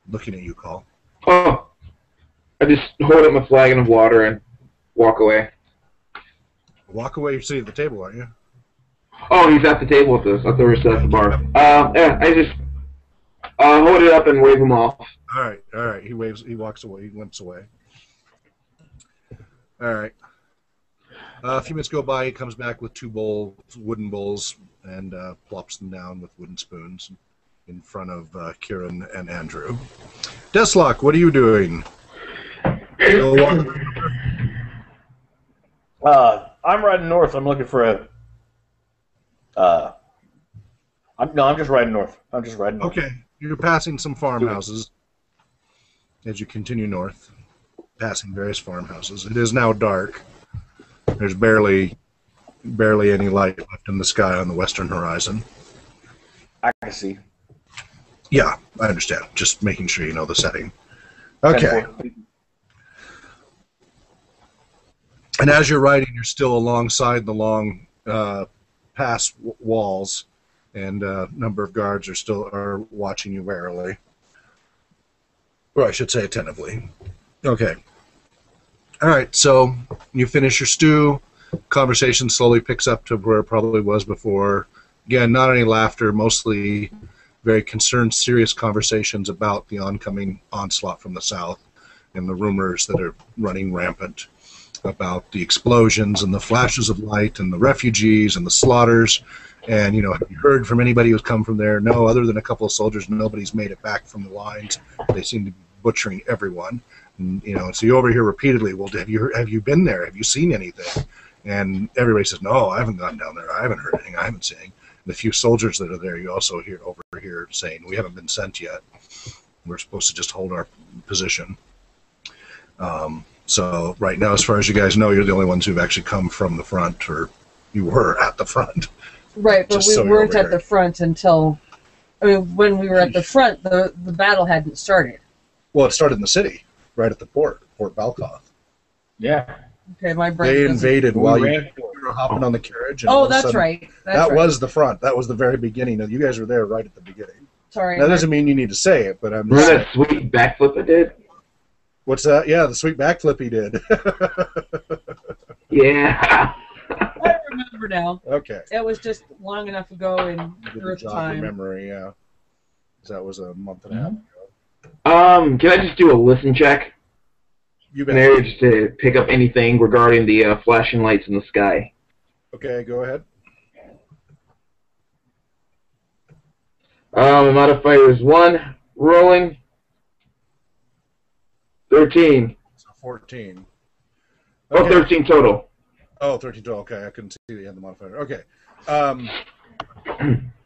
Looking at you, Call. Oh, I just hold up my flagon of water and walk away. Walk away. You're sitting at the table, aren't you? Oh, he's at the table with us. I thought we were sitting at the bar. Yeah, I just hold it up and wave him off. All right. He waves. He walks away. He limps away. All right. A few minutes go by. He comes back with 2 wooden bowls, and plops them down with wooden spoons in front of Kieran and Andrew. Deslock, what are you doing? Still walking around? I'm riding north. I'm looking for a. I'm just riding north. I'm just riding north. Okay, you're passing some farmhouses as you continue north, passing various farmhouses. It is now dark. There's barely any light left in the sky on the western horizon. I can see. Yeah, I understand. Just making sure you know the setting. Okay. And as you're riding, you're still alongside the long pass walls, and a number of guards are watching you warily. Or I should say attentively. Okay. All right, so you finish your stew. Conversation slowly picks up to where it probably was before. Again, not any laughter, mostly very concerned, serious conversations about the oncoming onslaught from the south and the rumors that are running rampant about the explosions and the flashes of light and the refugees and the slaughters. And, have you heard from anybody who's come from there? No, other than a couple of soldiers, nobody's made it back from the lines. They seem to be butchering everyone. And, so you overhear repeatedly, well, have you been there? Have you seen anything? And everybody says, no, I haven't gone down there. I haven't heard anything. I haven't seen anything. The few soldiers that are there, you also overhear saying, we haven't been sent yet. We're supposed to just hold our position. So right now, as far as you guys know, you're the only ones who've actually come from the front, or you were at the front. Right, but we weren't at the front until, when we were at the front, the battle hadn't started. Well, it started in the city, right at the Port Balkoth. Yeah. Okay, my brain. They invaded while you were hopping on the carriage. And that's right. That was the front. That was the very beginning. You guys were there right at the beginning. Sorry. That doesn't mean you need to say it, but I'm just Remember that sweet backflip I did? What's that? Yeah, the sweet backflip he did. Yeah. I remember now. Okay. It was just long enough ago in Earth Jog time. your memory, yeah. 'Cause that was a month and a half ago. Can I just do a listen check? You An bet. area just to pick up anything regarding the flashing lights in the sky. Okay, go ahead. The modifier is 1, rolling, 13. So 14. Oh, 13 total. Oh, 13 total. Okay, I couldn't see that you had the modifier. Okay.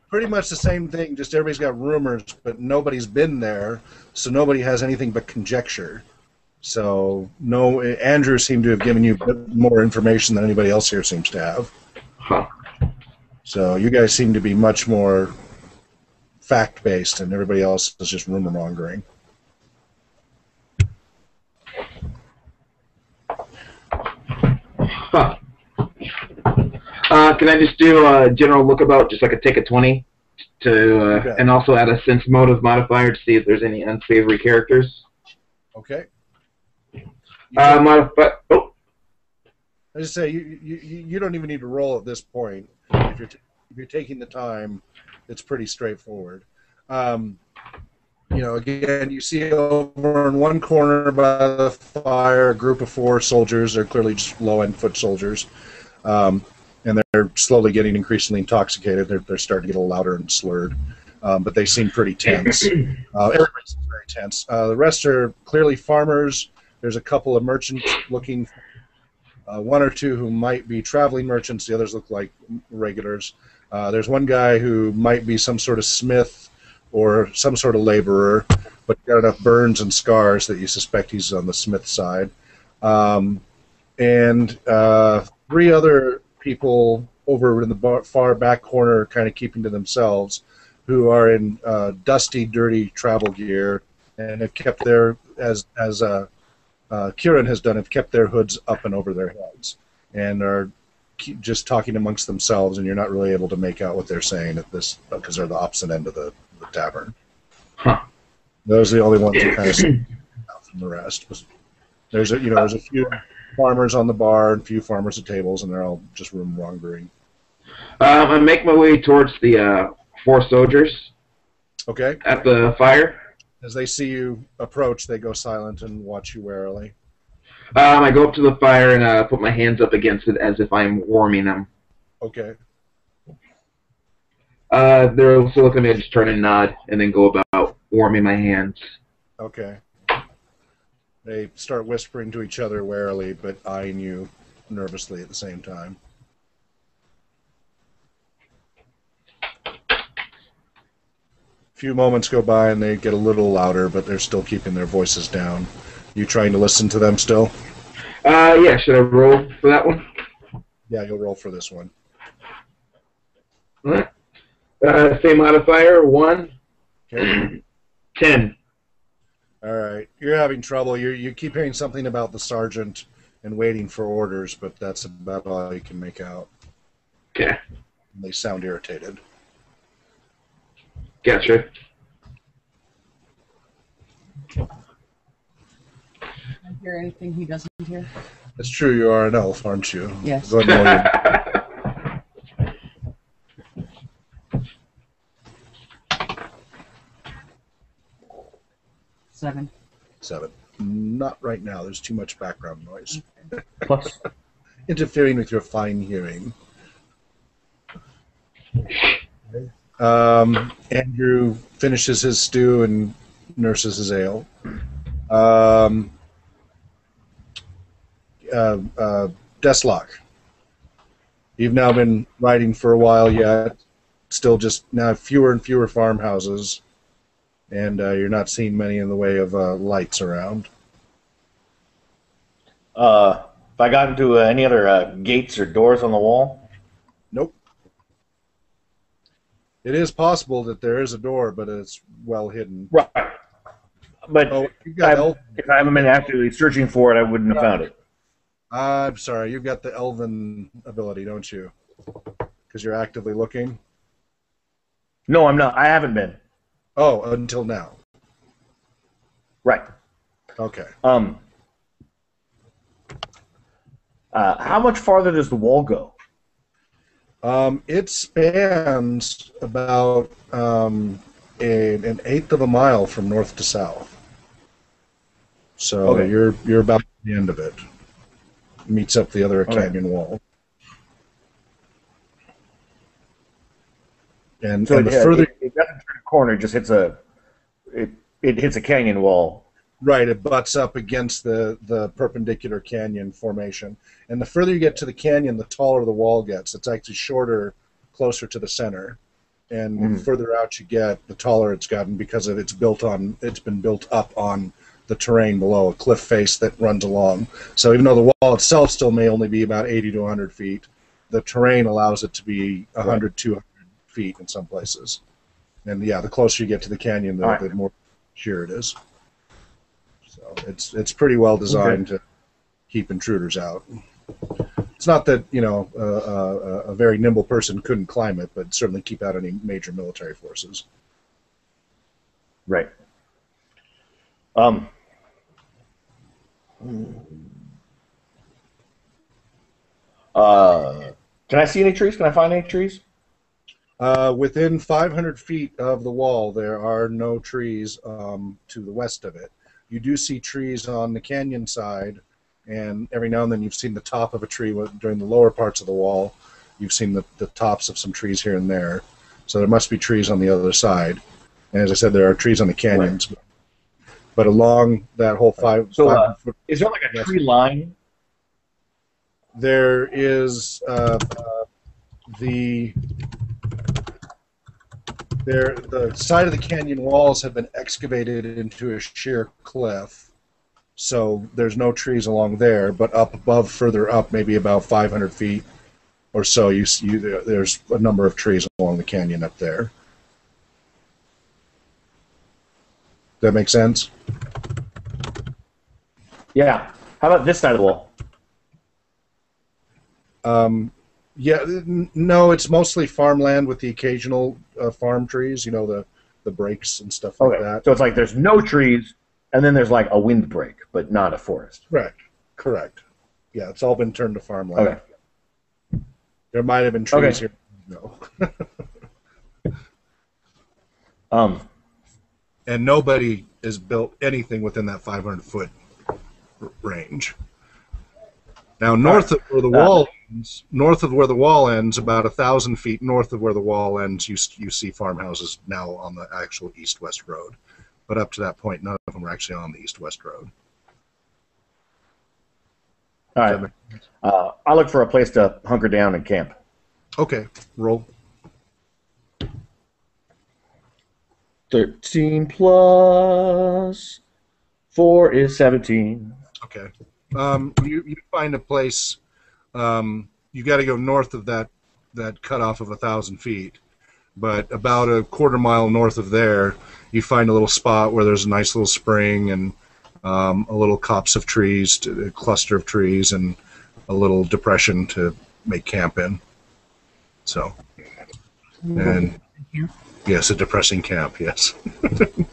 Pretty much the same thing, just everybody's got rumors, but nobody's been there, so nobody has anything but conjecture. So, no, Andrew seemed to have given you a bit more information than anybody else here seems to have. Huh. So, you guys seem to be much more fact-based, and everybody else is just rumor-mongering. Huh. Can I just do a general lookabout, just like a take a 20, and also add a sense motive modifier to see if there's any unsavory characters? Okay. Oh. I just say you don't even need to roll at this point. If you're taking the time, it's pretty straightforward. Again, you see over in one corner by the fire a group of 4 soldiers. They're clearly just low-end foot soldiers, and they're slowly getting increasingly intoxicated. They're starting to get a little louder and slurred, but they seem pretty tense. Everybody seems very tense. The rest are clearly farmers. There's a couple of merchants looking, 1 or 2 who might be traveling merchants. The others look like regulars. There's one guy who might be some sort of smith or some sort of laborer, but got enough burns and scars that you suspect he's on the smith side. And 3 other people over in the far back corner, kind of keeping to themselves, who are in dusty, dirty travel gear and have kept their, as Kieran has done, have kept their hoods up and over their heads and are just talking amongst themselves, and you're not really able to make out what they're saying at this because they're the opposite end of the tavern. Huh. Those are the only ones that kind of stand out from the rest. There's a few farmers on the bar and a few farmers at tables, and they're all just room-mongering. I make my way towards the 4 soldiers. Okay. At the fire. As they see you approach, they go silent and watch you warily. I go up to the fire and put my hands up against it as if I'm warming them. Okay. They're also looking at me, I just turn and nod, and then go about warming my hands. Okay. They start whispering to each other warily, but eyeing you nervously at the same time. A few moments go by and they get a little louder, but they're still keeping their voices down. You trying to listen to them still? Yeah, should I roll for that one? Yeah, you'll roll for this one. All right. Same modifier, 1. Okay. 10. All right. You're having trouble. You keep hearing something about the sergeant and waiting for orders, but that's about all you can make out. Okay. They sound irritated. Gotcha. I hear anything he doesn't hear? It's true, you are an elf, aren't you? Yes. Go ahead and roll your... 7. 7. Not right now. There's too much background noise. Plus. Interfering with your fine hearing. Andrew finishes his stew and nurses his ale. Deathlock. You've now been riding for a while yet. Still just now fewer and fewer farmhouses. And you're not seeing many in the way of lights around. Have I got into any other gates or doors on the wall? Nope. It is possible that there is a door, but it's well hidden. Right. But you've got if I haven't been actively searching for it, I wouldn't have found it. I'm sorry. You've got the elven ability, don't you? Because you're actively looking? No, I'm not. I haven't been. Oh, until now. Right. Okay. How much farther does the wall go? It spans about an eighth of a mile from north to south. So Okay. you're about at the end of it. Meets up the other canyon wall. And, So and the further it doesn't turn a corner; it just hits it hits a canyon wall. right, it butts up against the perpendicular canyon formation. And the further you get to the canyon, the taller the wall gets. It's actually shorter, closer to the center. And the further out you get, the taller it's gotten because it's been built up on the terrain below, a cliff face that runs along. So even though the wall itself still may only be about 80 to 100 feet, the terrain allows it to be 100, 200 feet in some places. And yeah, the closer you get to the canyon, the more sheer it is. So it's pretty well designed to keep intruders out. It's not that a very nimble person couldn't climb it, but certainly keep out any major military forces. Right. Can I see any trees? Can I find any trees? Within 500 feet of the wall, there are no trees to the west of it. You do see trees on the canyon side, and every now and then you've seen the top of a tree during the lower parts of the wall. You've seen the tops of some trees here and there. So there must be trees on the other side. And as I said, there are trees on the canyons. Right. But along that whole 500 foot... Is there like a tree line? There is the side of the canyon walls have been excavated into a sheer cliff, so there's no trees along there. But up above, further up, maybe about 500 feet or so, there's a number of trees along the canyon up there. Does that make sense? Yeah. How about this side of the wall? Yeah, no, it's mostly farmland with the occasional farm trees, the breaks and stuff like that. So it's like there's no trees, and then there's like a windbreak, but not a forest. Correct. Yeah, it's all been turned to farmland. Okay. There might have been trees here. No. And nobody has built anything within that 500-foot range. Now, north of where the wall ends, about 1,000 feet north of where the wall ends, you see farmhouses now on the actual east-west road. But up to that point, none of them are actually on the east-west road. All right. I look for a place to hunker down and camp. Okay, roll. 13 plus 4 is 17. Okay. You find a place. You got to go north of that cutoff of 1,000 feet, but about a quarter mile north of there, you find a little spot where there's a nice little spring and a little copse of trees, a cluster of trees, and a little depression to make camp in. So, and yes, a depressing camp. Yes,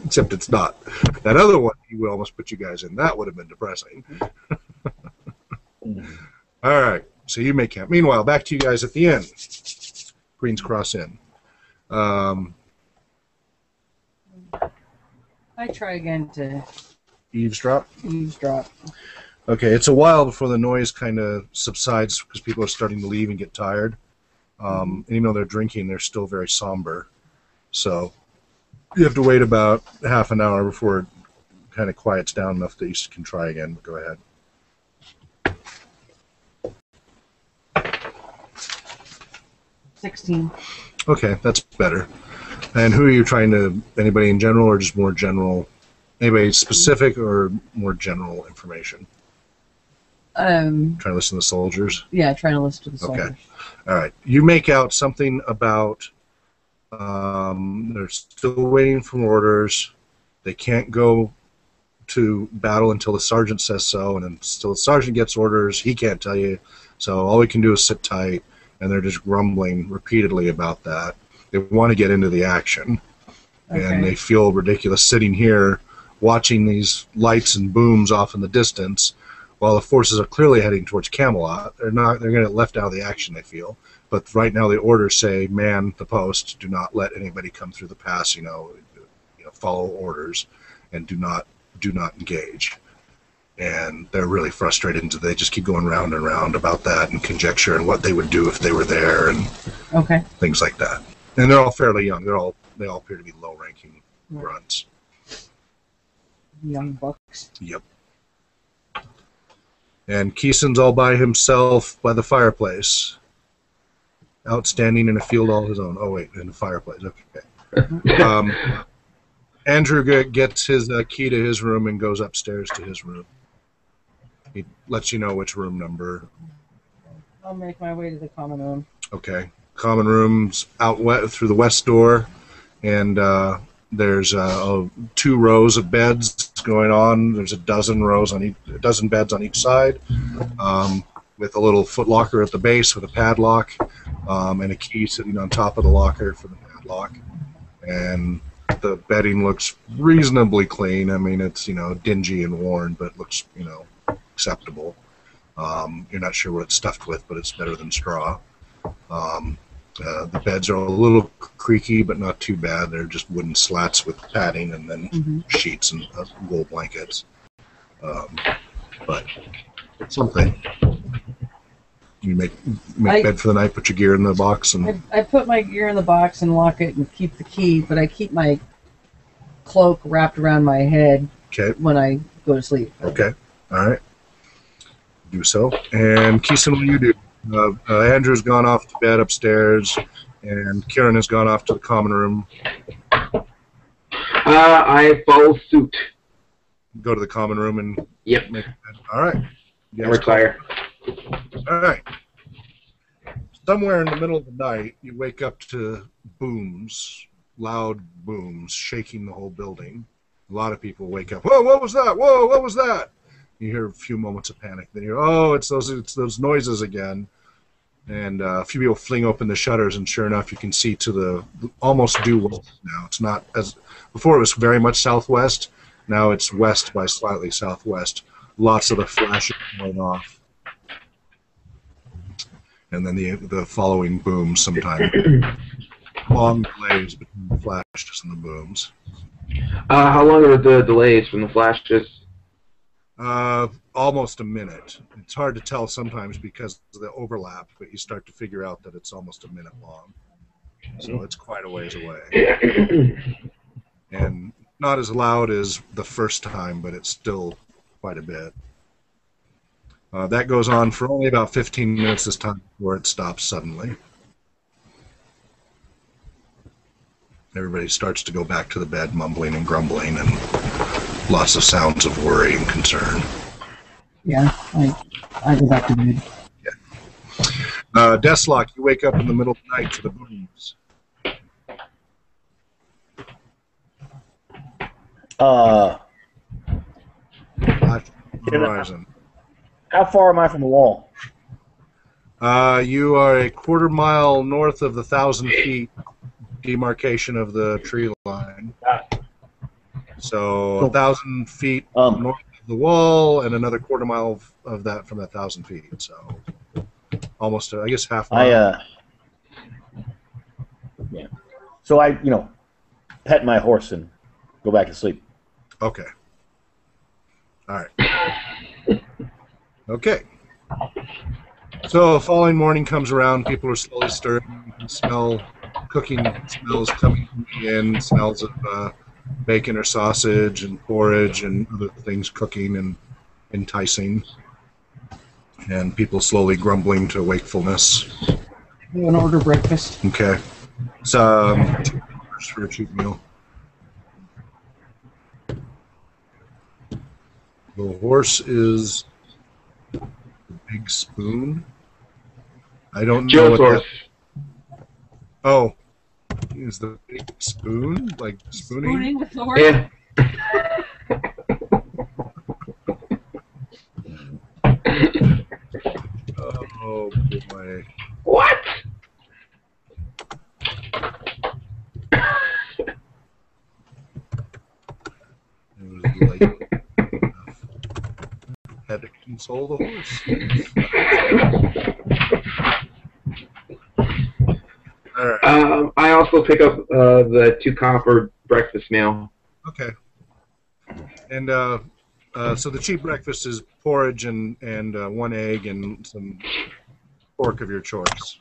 except it's not. That other one, he would almost put you guys in. That would have been depressing. All right, so you make camp. Meanwhile, back to you guys at the inn. Queen's Cross Inn. I try again to Eavesdrop. eavesdrop. Okay, it's a while before the noise kind of subsides because people are starting to leave and get tired. And even though they're drinking, they're still very somber. So you have to wait about half an hour before it kind of quiets down enough that you can try again. Go ahead. 16. Okay, that's better. And who are you trying to? Anybody in general, or just more general? Anybody specific or more general information? Trying to listen to the soldiers. Yeah, trying to listen to the soldiers. Okay. All right. You make out something about they're still waiting for orders. They can't go to battle until the sergeant says so, and until the sergeant gets orders, he can't tell you. So all we can do is sit tight, and they're just grumbling repeatedly about that. They want to get into the action, and they feel ridiculous sitting here watching these lights and booms off in the distance while the forces are clearly heading towards Camelot. They're going to get left out of the action, they feel. But right now the orders say, man the post, do not let anybody come through the pass, follow orders, and do not engage. And they're really frustrated, and they just keep going round and round about that and conjecture and what they would do if they were there and things like that. And they're all fairly young. They all appear to be low-ranking grunts. Young bucks. Yep. And Keeson's all by himself by the fireplace, outstanding in a field all his own. Oh wait, in the fireplace. Okay. Andrew gets his key to his room and goes upstairs to his room. He lets you know which room number. I'll make my way to the common room. Okay. Common room's out through the west door, and there's 2 rows of beds going on. There's a dozen beds on each side, with a little footlocker at the base with a padlock, and a key sitting on top of the locker for the padlock. And the bedding looks reasonably clean. I mean, it's dingy and worn, but looks acceptable. You're not sure what it's stuffed with, but it's better than straw. The beds are a little creaky, but not too bad. They're just wooden slats with padding and then sheets and wool blankets. But something. You make bed for the night, put your gear in the box, and I put my gear in the box and lock it and keep the key, but I keep my cloak wrapped around my head when I go to sleep. Okay. All right. Do so. And Keeson, what do you do? Andrew's gone off to bed upstairs, and Kieran has gone off to the common room. I follow suit. Go to the common room and Yep. make bed. All right. And retire. All right. Somewhere in the middle of the night, you wake up to booms, loud booms, shaking the whole building. A lot of people wake up. Whoa! What was that? Whoa! What was that? You hear a few moments of panic. Then you hear, oh, it's those noises again. And a few people fling open the shutters, and sure enough, you can see to the almost due west now. It's not as before. It was very much southwest. Now it's west by slightly southwest. Lots of the flashes going off, and then the following booms. Sometimes long delays between the flashes and the booms. How long are the delays from the flashes? Almost a minute. It's hard to tell sometimes because of the overlap, but you start to figure out that it's almost a minute long. So it's quite a ways away. And not as loud as the first time, but it's still quite a bit. That goes on for only about 15 minutes this time before it stops suddenly. Everybody starts to go back to the bed, mumbling and grumbling, and lots of sounds of worry and concern. Yeah, I go back to bed. Deathlock, you wake up in the middle of the night to the booms. Horizon. How far am I from the wall? You are a quarter-mile north of the 1,000 feet demarcation of the tree line. So 1,000 feet north of the wall, and another quarter-mile of that from that 1,000 feet. So almost, I guess, half mile. Yeah. So I, pet my horse and go back to sleep. Okay. All right. Okay. So following morning comes around. People are slowly stirring. You can smell cooking smells coming in. Smells of bacon or sausage and porridge and other things cooking and enticing. And people slowly grumbling to wakefulness. You want to order breakfast? Okay. So $2 for a cheap meal. The horse is the big spoon. I don't know what that. Oh, is the big spoon like spooning? Spooning with the horse? Yeah. Oh boy. What? It was late enough. Had to console the horse. All right. I also pick up the 2 copper breakfast meal. Okay. And so the cheap breakfast is porridge and 1 egg and some pork of your choice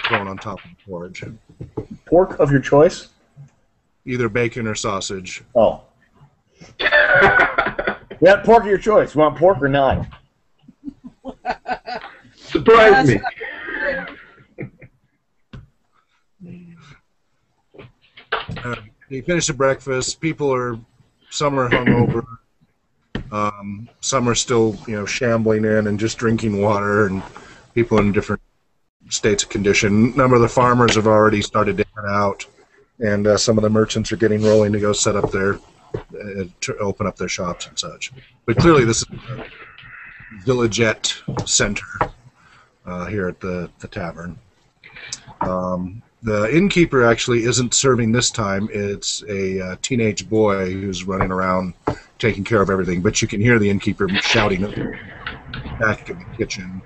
thrown on top of the porridge. Pork of your choice? Either bacon or sausage. Oh. Yeah, pork of your choice. You want pork or not? Surprise me. You finish the breakfast. Some are hungover. Some are still, shambling in and just drinking water, and people in different states of condition. A number of the farmers have already started to head out, and some of the merchants are getting rolling to go set up to open up their shops and such. But clearly, this is a villagette center here at the tavern. The innkeeper actually isn't serving this time. It's a teenage boy who's running around taking care of everything. But you can hear the innkeeper shouting back in the kitchen,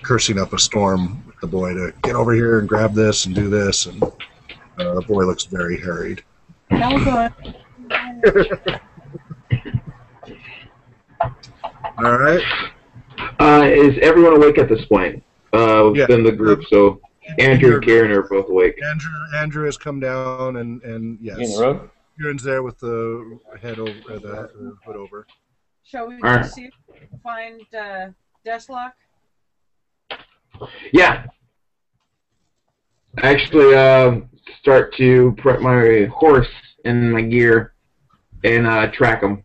cursing up a storm with the boy to get over here and grab this and do this. And the boy looks very harried. No good. All right. Is everyone awake at this point within the group? So Andrew and Kieran are both awake. Andrew has come down, and yes. In the road? Kieran's there with the head over, the hood over. Shall we just see if we can find Deathlock? Yeah. I actually start to prep my horse and my gear and track him.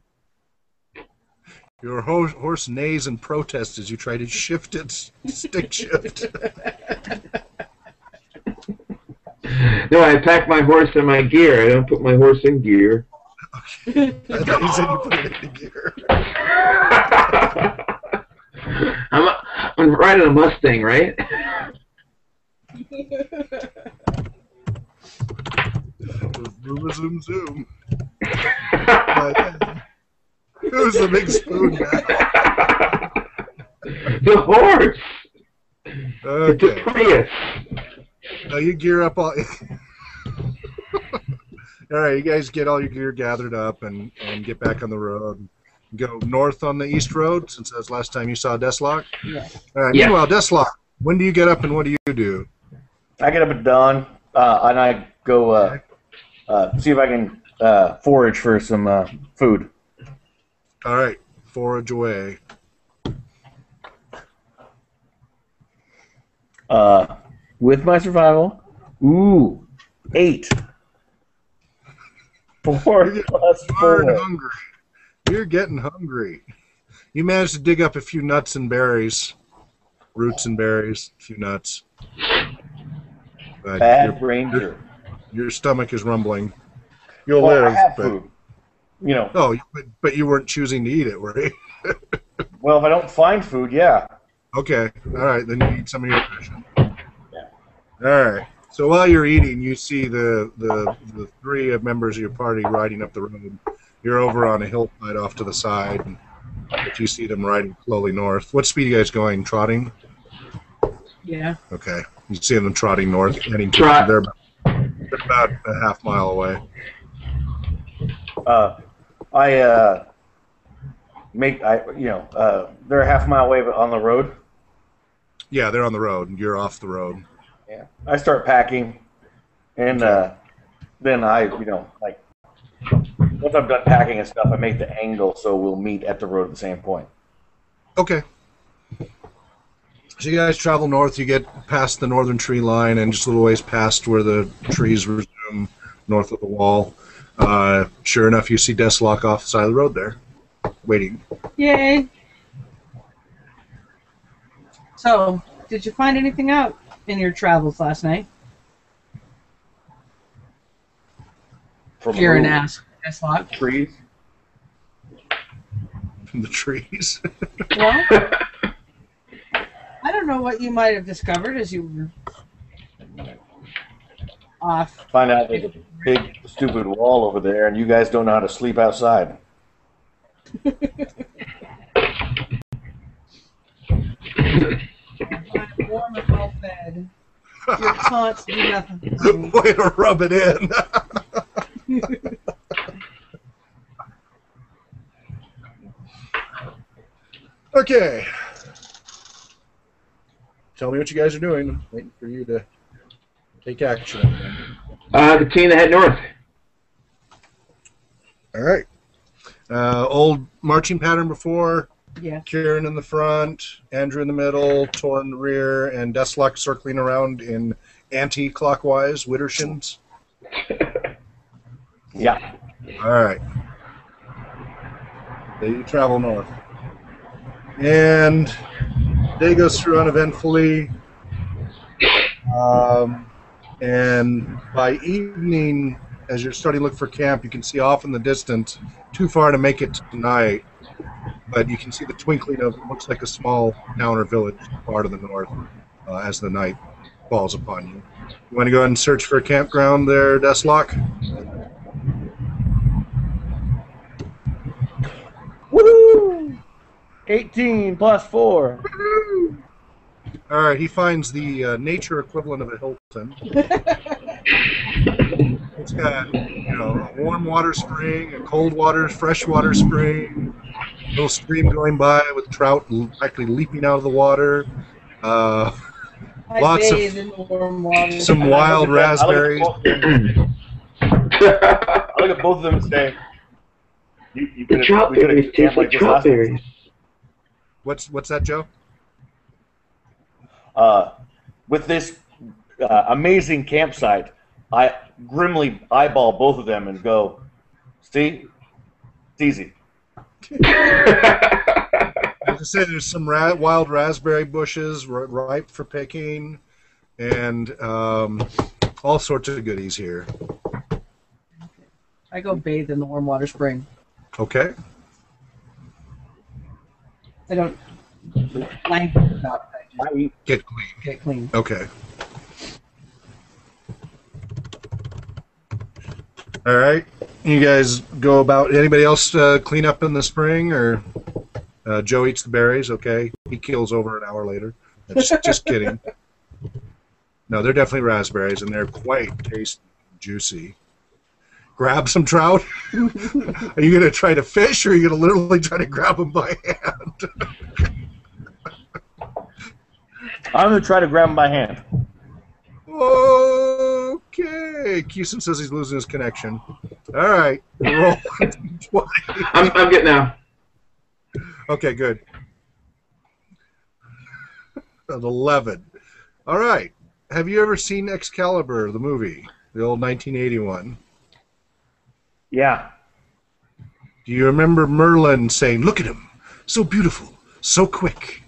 Your horse neighs and protests as you try to shift its stick shift. No, I pack my horse in my gear. I don't put my horse in gear. Okay. I thought you said you put it in gear. I'm riding a Mustang, right? Zoom, zoom, zoom. Who's the big spoon now? The horse! Okay. It's a Prius. Now you gear up all... All right, you guys get all your gear gathered up and get back on the road. Go north on the east road, since that's last time you saw Deathlock? Yeah. All right, meanwhile, Deathlock, when do you get up and what do you do? I get up at dawn, and I go see if I can forage for some food. All right, forage away. With my survival, 8. 4 You're plus hard 4. hungry. You're getting hungry. You managed to dig up a few nuts and berries, roots and berries, a few nuts. But Bad ranger. your stomach is rumbling. You'll Well, I live. have but- food. You know, Oh, but you weren't choosing to eat it, were you? well, if I don't find food, yeah. Okay. All right. Then you eat some of your ration. All right. So while you're eating, you see the 3 members of your party riding up the road. You're over on a hillside off to the side, but you see them riding slowly north. What speed are you guys going? Trotting? Yeah. Okay. You see them trotting north, heading to Trot. they're about a half mile away. They're a half mile away on the road. Yeah, they're on the road. You're off the road. Yeah. I start packing, and then once I'm done packing and stuff, I make the angle so we'll meet at the road at the same point. Okay. So you guys travel north. You get past the northern tree line and just a little ways past where the trees resume north of the wall. Sure enough, you see Deslock off the side of the road there, waiting. Yay. So, did you find anything out in your travels last night? You're an ass. Deslock. Trees. From the trees. Well, I don't know what you might have discovered as you were off. Find out there's a big stupid wall over there, and you guys don't know how to sleep outside. I'm warm and well fed. Your taunts do nothing for me. Way to rub it in. Okay. Tell me what you guys are doing. I'm waiting for you to take action. Continue to head north. All right. Old marching pattern before. Yeah. Kieran in the front, Andrew in the middle, Tor in the rear, and Deslock circling around in anti-clockwise Widdershins. Yeah. All right. So you travel north. And day goes through uneventfully. And by evening, as you're starting to look for camp, you can see off in the distance, too far to make it tonight, but you can see the twinkling of what looks like a small town or village far to the north as the night falls upon you. You want to go ahead and search for a campground there, Deslock? Woohoo! 18 plus 4. All right, he finds the nature equivalent of a Hilton. It's got, a warm water spring, a cold water, freshwater spring, a little stream going by with trout actually leaping out of the water. I Lots of bathe in the warm water. some wild raspberries. I look at both of them and say, "You could have camped like this last time." What's that, Joe? With this amazing campsite, I grimly eyeball both of them and go, "See, it's easy." As I said, there's some wild raspberry bushes ripe for picking, and all sorts of goodies here. I go bathe in the warm water spring. Okay. I don't languish about it. I just Get clean. get clean. Okay. All right. You guys go about. Anybody else clean up in the spring, or Joe eats the berries? Okay. He kills over an hour later. Just kidding. No, they're definitely raspberries, and they're quite tasty, juicy. Grab some trout. Are you gonna try to fish, or are you gonna literally try to grab them by hand? I'm going to try to grab him by hand. Okay. Keeson says he's losing his connection. All right. Roll 20. I'm good now. Okay, good. An 11. All right. Have you ever seen Excalibur, the movie, the old 1981? Yeah. Do you remember Merlin saying, "Look at him, so beautiful, so quick"?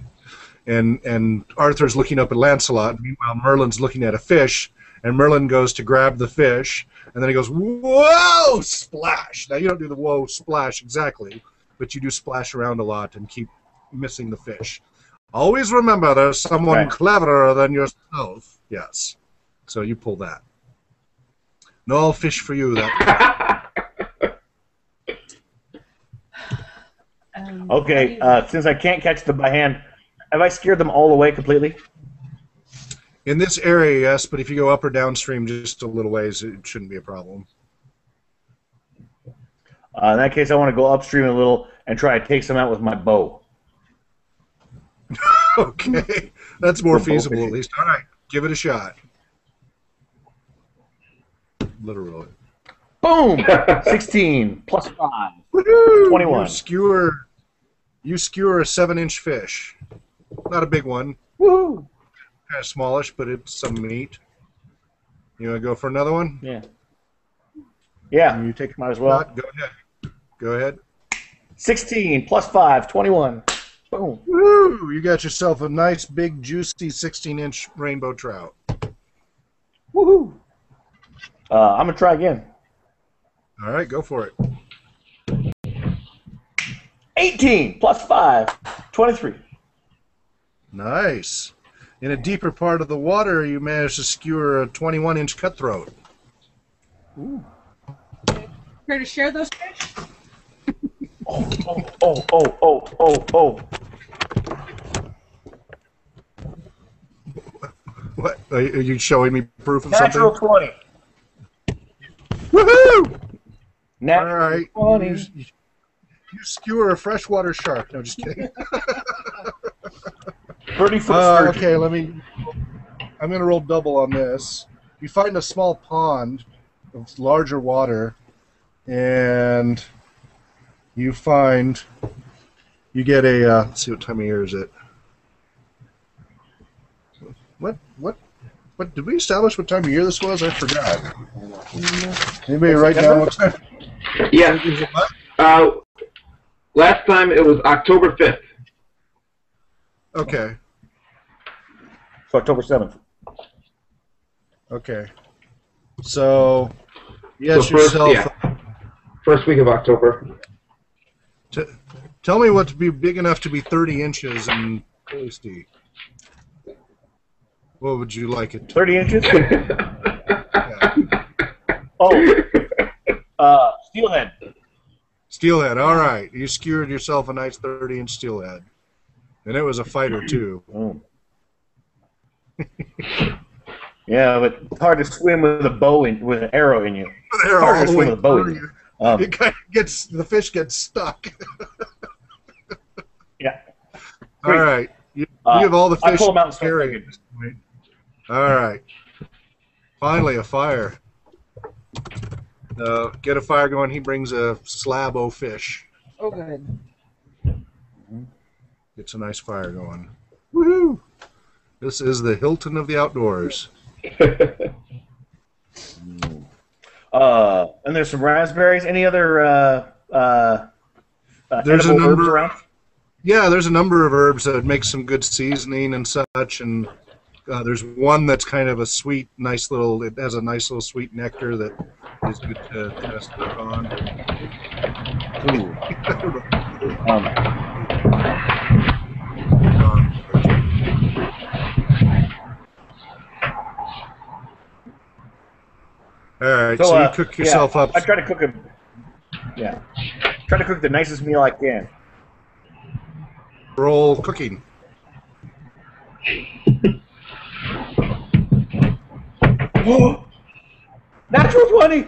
And Arthur's looking up at Lancelot. And meanwhile, Merlin's looking at a fish, and Merlin goes to grab the fish, and then he goes, "Whoa!" Splash. Now you don't do the "whoa" splash exactly, but you do splash around a lot and keep missing the fish. Always remember, there's someone cleverer than yourself. Yes. So you pull that. No fish for you. That. Okay. Since I can't catch them by hand, have I scared them all away completely? In this area, yes, but if you go up or downstream just a little ways, it shouldn't be a problem. In that case, I want to go upstream a little and try to take some out with my bow. Okay, that's more feasible at least. All right, give it a shot. Literally. Boom! 16 plus 5. Woo-hoo! 21. You skewer a 7-inch fish. Not a big one. Woohoo! Kind of smallish, but it's some meat. You want to go for another one? Yeah. Yeah. You take might as well. Go ahead. Go ahead. 16 plus 5, 21. Boom. Woo! You got yourself a nice, big, juicy 16-inch rainbow trout. Woohoo! I'm going to try again. All right, go for it. 18 plus 5, 23. Nice. In a deeper part of the water, you managed to skewer a 21-inch cutthroat. Ooh. Care to share those fish? Oh. What? Are you showing me proof of Natural something? 20. Woohoo! Natural All right. 20. You skewer a freshwater shark. No, just kidding. 30-foot sturgeon. Okay, I'm going to roll double on this. You find a small pond of larger water, and you get a, let's see, what time of year is it? What, did we establish what time of year this was? I forgot. Anybody write down what time? Yes. Last time it was October 5th. Okay. So October 7th. Okay. So, yes, So first, yourself. first week of October. Tell me what to be big enough to be 30 inches and tasty. What would you like it to 30 inches? Yeah. Oh. Steelhead. Steelhead, all right. You skewered yourself a nice 30-inch steelhead. And it was a fighter, too. Oh. Yeah, but it's hard to swim with a bow with an arrow in you. An arrow Hard all to the swim way with a bow in through you. you. It kind of gets, the fish gets stuck. Yeah. All right. You have all the I fish pull 'em out and start carrying cooking. at this point. All right. Finally, a fire. Get a fire going. He brings a slab o' fish. Oh, good. Gets a nice fire going. Woohoo! This is the Hilton of the outdoors. And there's some raspberries. Any other There's a edible herbs number. around? Yeah, there's a number of herbs that would make some good seasoning and such, and there's one that's kind of a sweet, nice little. It has a nice little sweet nectar that is good to kind of stick on. All right, so you cook yourself up. I try to cook try to cook the nicest meal I can. Roll cooking. Natural 20.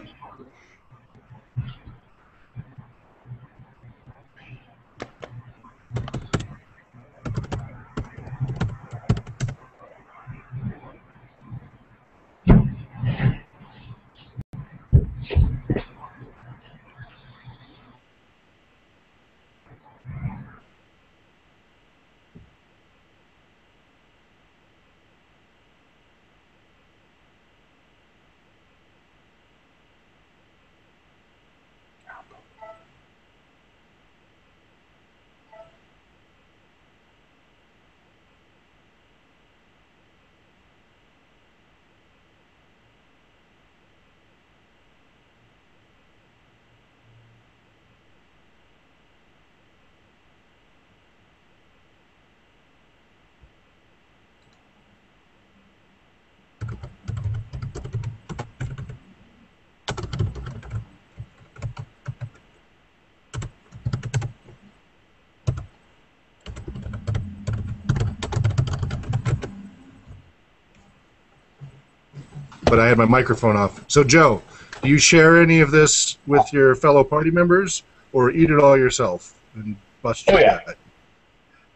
but I had my microphone off. So, Joe, do you share any of this with your fellow party members, or eat it all yourself and bust your gut?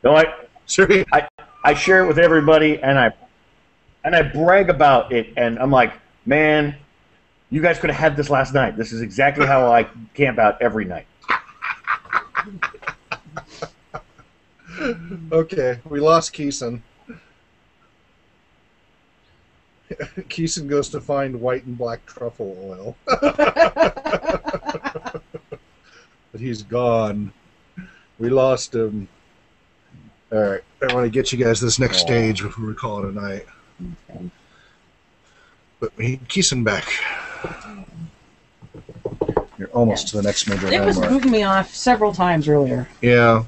No, Seriously? I share it with everybody, and I brag about it, and I'm like, man, you guys could have had this last night. This is exactly how I camp out every night. Okay, we lost Keeson. Keeson goes to find white and black truffle oil. But he's gone. We lost him. All right, I want to get you guys this next stage before we call it a night. Okay. But Keeson back. You're almost to the next major It was landmark. moving me off several times earlier. Yeah.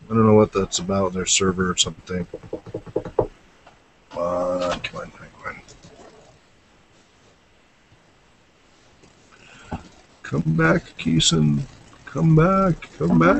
I don't know what that's about, their server or something. Come on. Come back, Keeson. Come back. Come back.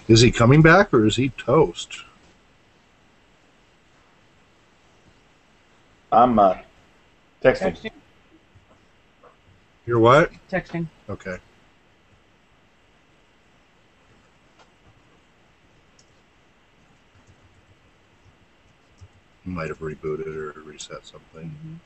Is he coming back or is he toast? I'm texting. You're what? Texting. Okay. You might have rebooted or reset something.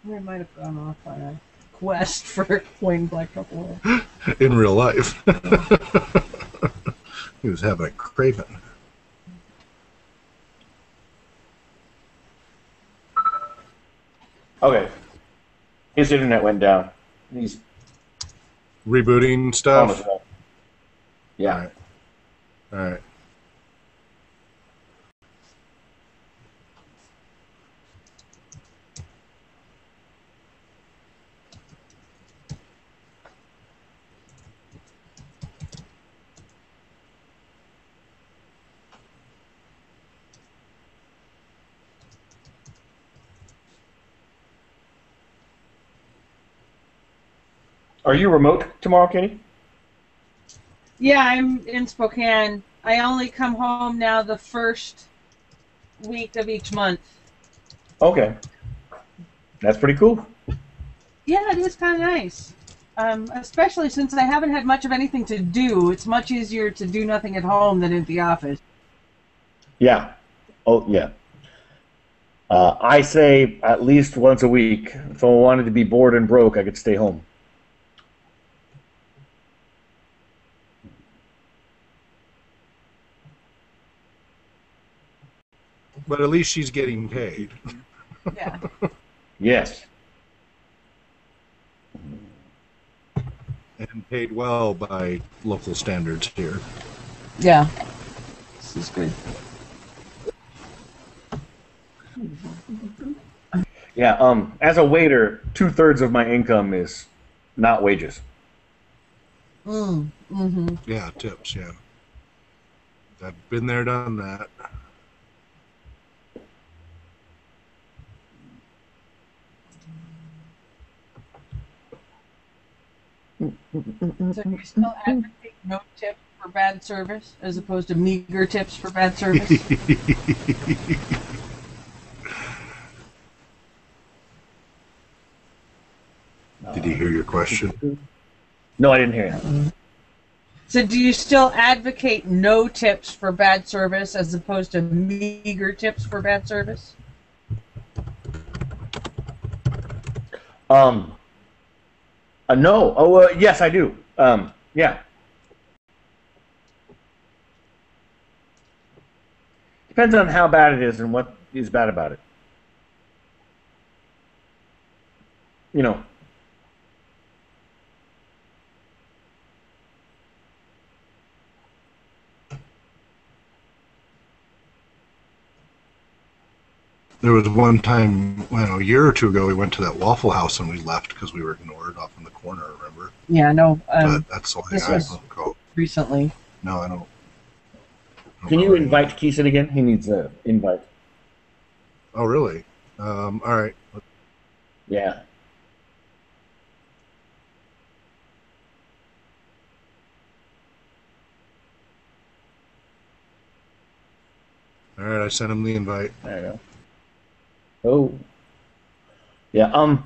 I might have gone off on a quest for plain black truffle oil. In real life. He was having a craving. Okay. His internet went down. He's Rebooting on stuff? his way. Yeah. All right. Are you remote tomorrow, Kenny? Yeah, I'm in Spokane. I only come home now the first week of each month. Okay. That's pretty cool. Yeah, it is kind of nice. Especially since I haven't had much of anything to do. It's much easier to do nothing at home than at the office. Yeah. Oh, yeah. I say at least once a week. If I wanted to be bored and broke, I could stay home. But at least she's getting paid. Yeah. Yes. And paid well by local standards here. Yeah. This is good. Yeah. As a waiter, 2/3 of my income is not wages. Mm-hmm. Yeah, tips, yeah. I've been there, done that. So you still advocate no tip for bad service as opposed to meager tips for bad service? Did you hear your question? No, I didn't hear it. So do you still advocate no tips for bad service as opposed to meager tips for bad service? No. Oh, yes, I do. Yeah. Depends on how bad it is and what is bad about it. You know. There was one time, a year or two ago, we went to that Waffle House and we left because we were ignored off in the corner. Remember? Yeah, no. But that's the only This thing I was recall. recently. No, I don't. Can you invite Keeson again? He needs an invite. Oh, really? All right. Yeah. All right, I sent him the invite. There you go. Oh. Yeah.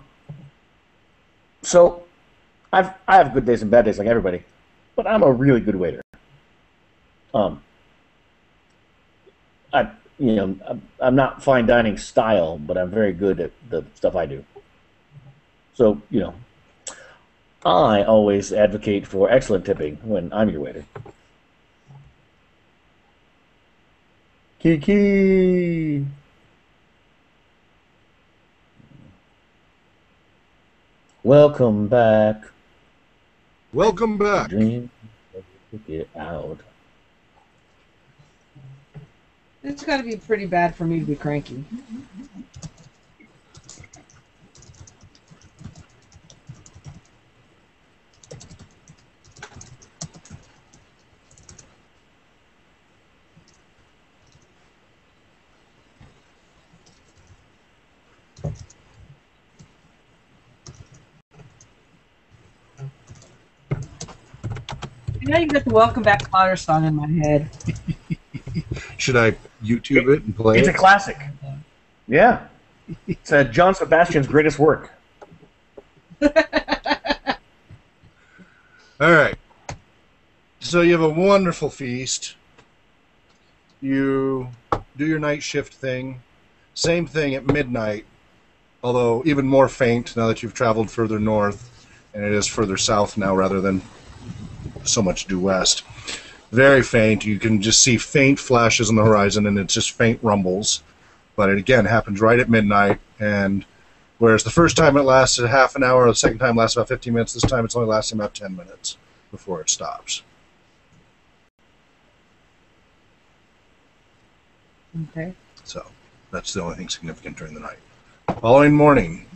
So, I have good days and bad days like everybody, but I'm a really good waiter. I'm not fine dining style, but I'm very good at the stuff I do. So, I always advocate for excellent tipping when I'm your waiter. Kiki! Welcome back. Welcome back. Dream, get out. It's got to be pretty bad for me to be cranky. Now you got the Welcome Back Kotter song in my head. Should I YouTube it and play It's it? a classic. Yeah. It's John Sebastian's greatest work. All right. So you have a wonderful feast. You do your night shift thing. Same thing at midnight, although even more faint now that you've traveled further north, and it is further south now rather than so much due west. Very faint. You can just see faint flashes on the horizon, and it's just faint rumbles. But it, again, happens right at midnight, and whereas the first time it lasted half an hour, the second time lasted about 15 minutes, this time it's only lasting about 10 minutes before it stops. Okay. So that's the only thing significant during the night. Following morning,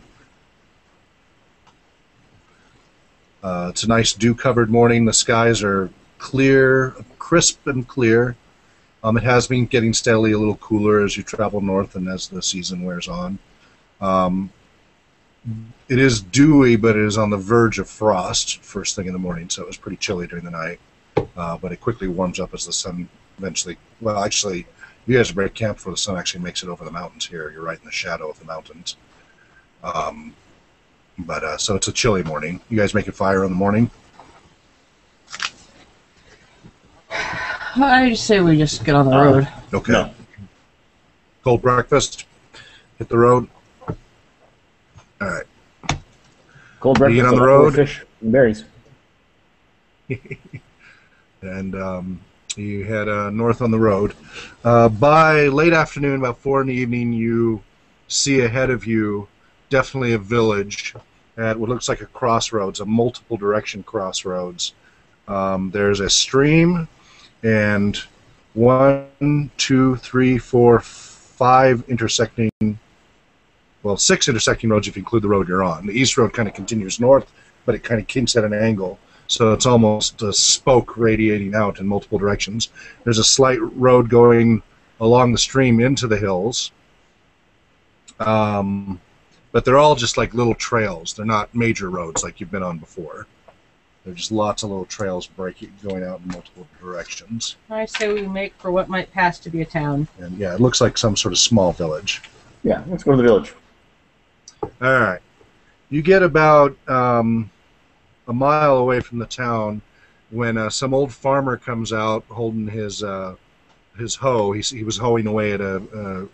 it's a nice dew-covered morning. The skies are clear, crisp and clear. It has been getting steadily a little cooler as you travel north and as the season wears on. It is dewy, but it is on the verge of frost first thing in the morning, so it was pretty chilly during the night. But it quickly warms up as the sun eventually... Well, actually, you guys break camp before the sun actually makes it over the mountains here. You're right in the shadow of the mountains. So it's a chilly morning. You guys make a fire in the morning? I just say we just get on the road. Okay. No. Cold breakfast. Hit the road. All right. Cold breakfast, get on the full road? of fish and berries. And you head north on the road. By late afternoon, about 4 in the evening, you see ahead of you definitely a village at what looks like a crossroads, a multiple direction crossroads. There's a stream and 1, 2, 3, 4, 5 intersecting, well, 6 intersecting roads if you include the road you're on. The east road kind of continues north, but it kind of kinks at an angle. So it's almost a spoke radiating out in multiple directions. There's a slight road going along the stream into the hills. But they're all just like little trails. They're not major roads like you've been on before. They're just lots of little trails going out in multiple directions. I say we make for what might pass to be a town. And yeah, it looks like some sort of small village. Yeah, let's go to the village. All right. You get about a mile away from the town when some old farmer comes out holding his hoe. He was hoeing away at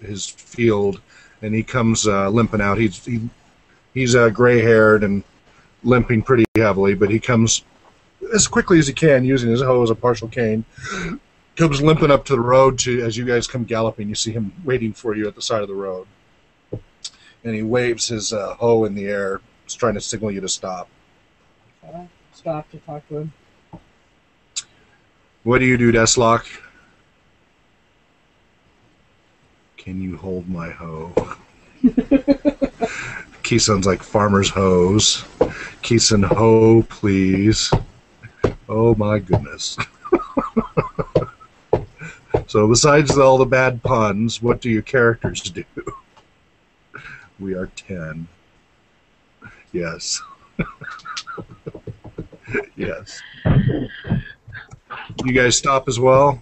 his field, and he comes limping out. He's gray-haired and limping pretty heavily, but he comes as quickly as he can using his hoe as a partial cane. Comes limping up to the road as you guys come galloping. You see him waiting for you at the side of the road. And he waves his hoe in the air, just trying to signal you to stop. Stop to talk to him. What do you do, Deslock? Can you hold my hoe? Key sounds like farmer's hose. Keeson, hoe, please. Oh my goodness. So besides all the bad puns, what do your characters do? We are 10. Yes. Yes. You guys stop as well?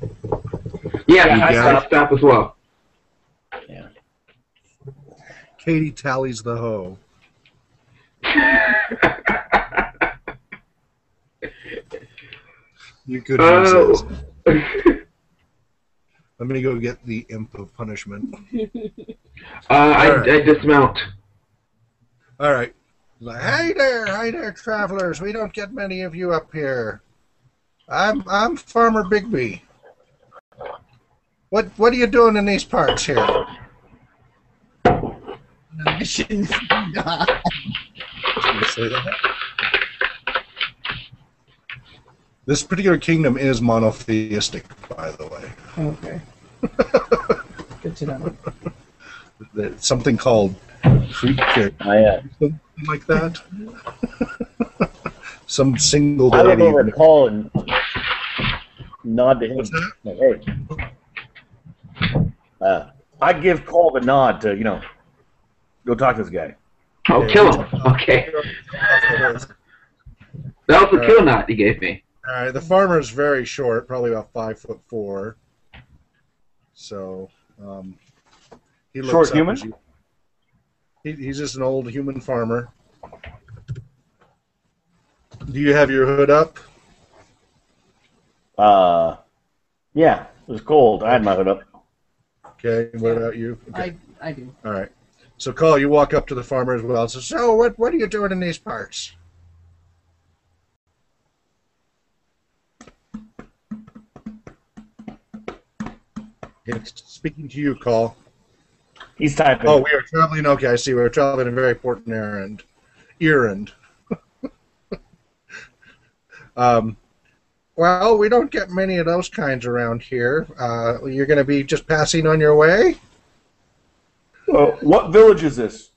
Yeah, You I got it? stop as well. Yeah. Katie tallies the hoe. You could use this. Let me go get the imp of punishment. I dismount. All right. Hey there, travelers. We don't get many of you up here. I'm Farmer Bigby. What are you doing in these parts here? I shouldn't not. Say that. This particular kingdom is monotheistic, by the way. Okay. Good to know. There's something called fruit cake, something like that. Some single I look deity. over at Paul and nod to him. What's that? Like, hey. I give Paul the nod to, go talk to this guy. Oh, kill him. Okay. That was the kill knot you gave me. All right, the farmer's very short, probably about 5'4". So, he looks Short up human? as you- he's just an old human farmer. Do you have your hood up? Yeah, it was cold. I had my hood up. Okay, what about you? Okay. I do. All right. So, Carl, you walk up to the farmer as well. So what are you doing in these parts? It's speaking to you, Carl. He's typing. Oh, we are traveling. Okay, I see. We're traveling a very important errand. Well, we don't get many of those kinds around here. You're going to be just passing on your way? What village is this?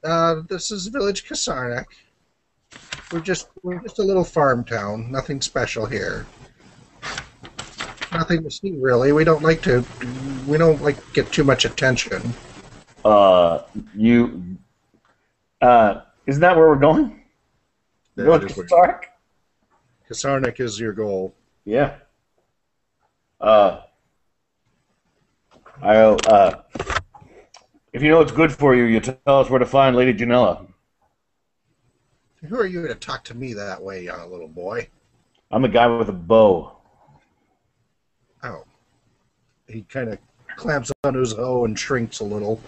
This is Village Kasarnak. We're just a little farm town. Nothing special here. Nothing to see really. We don't like to get too much attention. Isn't that where we're going? That Going is to where- Stark? Kasarnak is your goal. Yeah. If you know what's good for you, you tell us where to find Lady Janella. Who are you to talk to me that way, young little boy? I'm the guy with a bow. Oh. He kind of clamps onto his hoe and shrinks a little.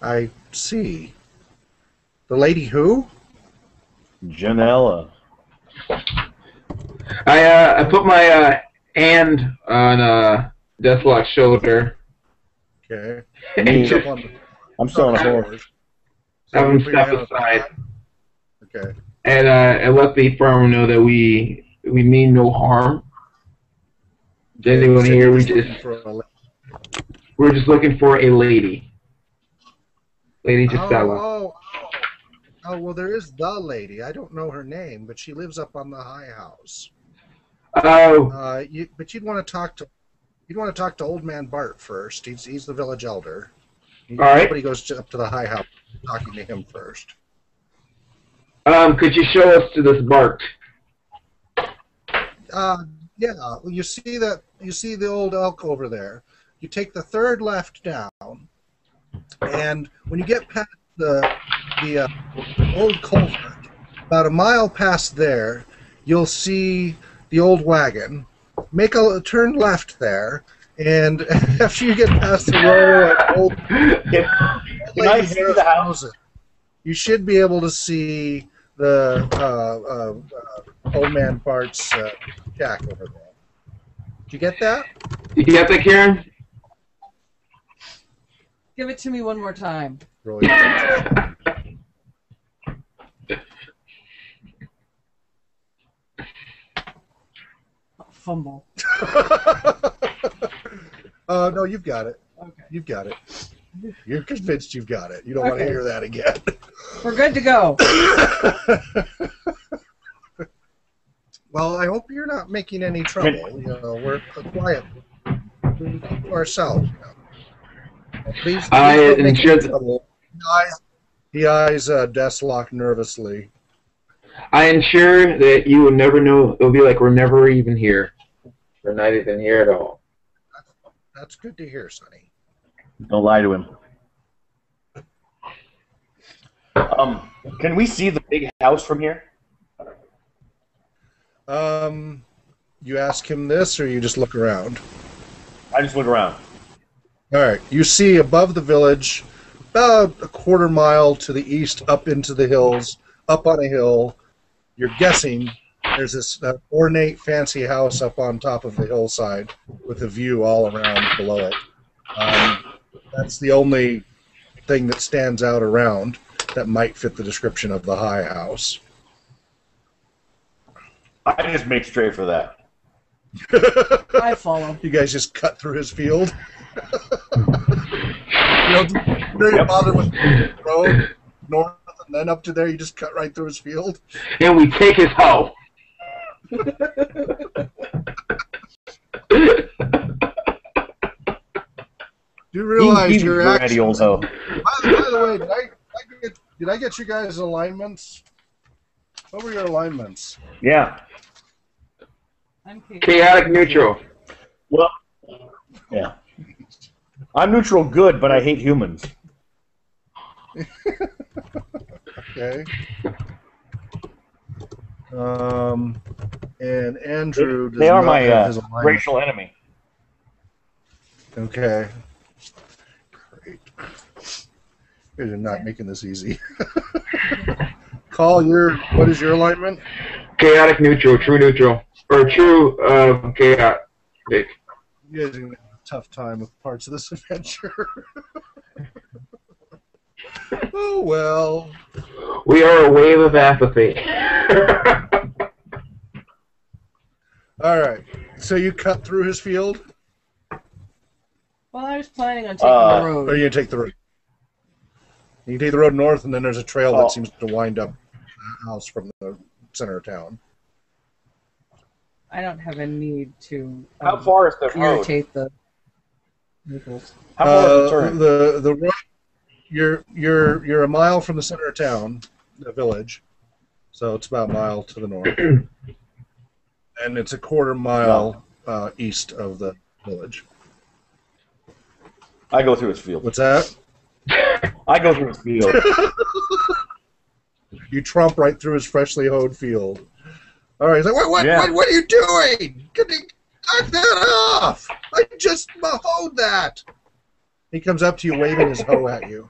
I see. The lady who? Janella. I put my hand on Deathlock's shoulder. Okay. And Jump on the- I'm still on a horse. have him you put your step hand on the aside. side? Okay. And let the farmer know that we mean no harm. Does anyone here? We're just looking for a lady. Lady Gisela. Oh, well, there is the lady. I don't know her name, but she lives up on the high house. Oh, But you'd want to talk to Old Man Bart first. He's the village elder. All right. Nobody goes up to the high house talking to him first. could you show us to this Bart? Yeah. Well, you see the old elk over there. You take the third left down, and when you get past the old culvert, about a mile past there, you'll see the old wagon. Make a turn left there, and after you get past the row of old Can I see the house? you should be able to see the old man Bart's shack over there. Did you get that? You get that, Karen? Give it to me one more time. Really? Fumble. No, you've got it. Okay. You've got it. You're convinced you've got it. You don't want to Okay. hear that again. We're good to go. Well, I hope you're not making any trouble. You know, we're quiet. We keep to ourselves. You know. Please don't make any trouble. He eyes Deathlock nervously. I ensure that you will never know. It'll be like we're never even here. We're not even here at all. That's good to hear, Sonny. Don't lie to him. Can we see the big house from here? You ask him this, or you just look around? I just look around. All right. You see above the village, about a quarter mile to the east, up into the hills, up on a hill. You're guessing there's this ornate, fancy house up on top of the hillside with a view all around below it. That's the only thing that stands out around that might fit the description of the high house. I just make straight for that. I follow. You guys just cut through his field. You don't bother with the road north and then up to there. You just cut right through his field. And we take his hoe. Do you realize you're actually... old hoe. By the way, did I get you guys alignments? What were your alignments? Yeah. I'm Chaotic neutral. Well, yeah. I'm neutral good, but I hate humans. Okay. And Andrew does They are not my have his alignment. racial enemy. Okay. Great. You guys are not making this easy. Call what is your alignment? Chaotic neutral. True neutral. Or true chaotic. You guys are going to have a tough time with parts of this adventure. Oh, well. We are a wave of apathy. All right. So you cut through his field? Well, I was planning on taking the Or road. are you going to take the road? You can take the road north, and then there's a trail that seems to wind up the house from the center of town. I don't have a need to How far is the road? irritate the vehicles. How far is the turn? The road, you're a mile from the center of town, the village, so it's about a mile to the north, and it's a quarter mile east of the village. I go through his field. What's that? I go through his field. You tromp right through his freshly hoed field. All right, he's like, what are you doing? Knock that off! I just hoed that. He comes up to you, waving his hoe at you.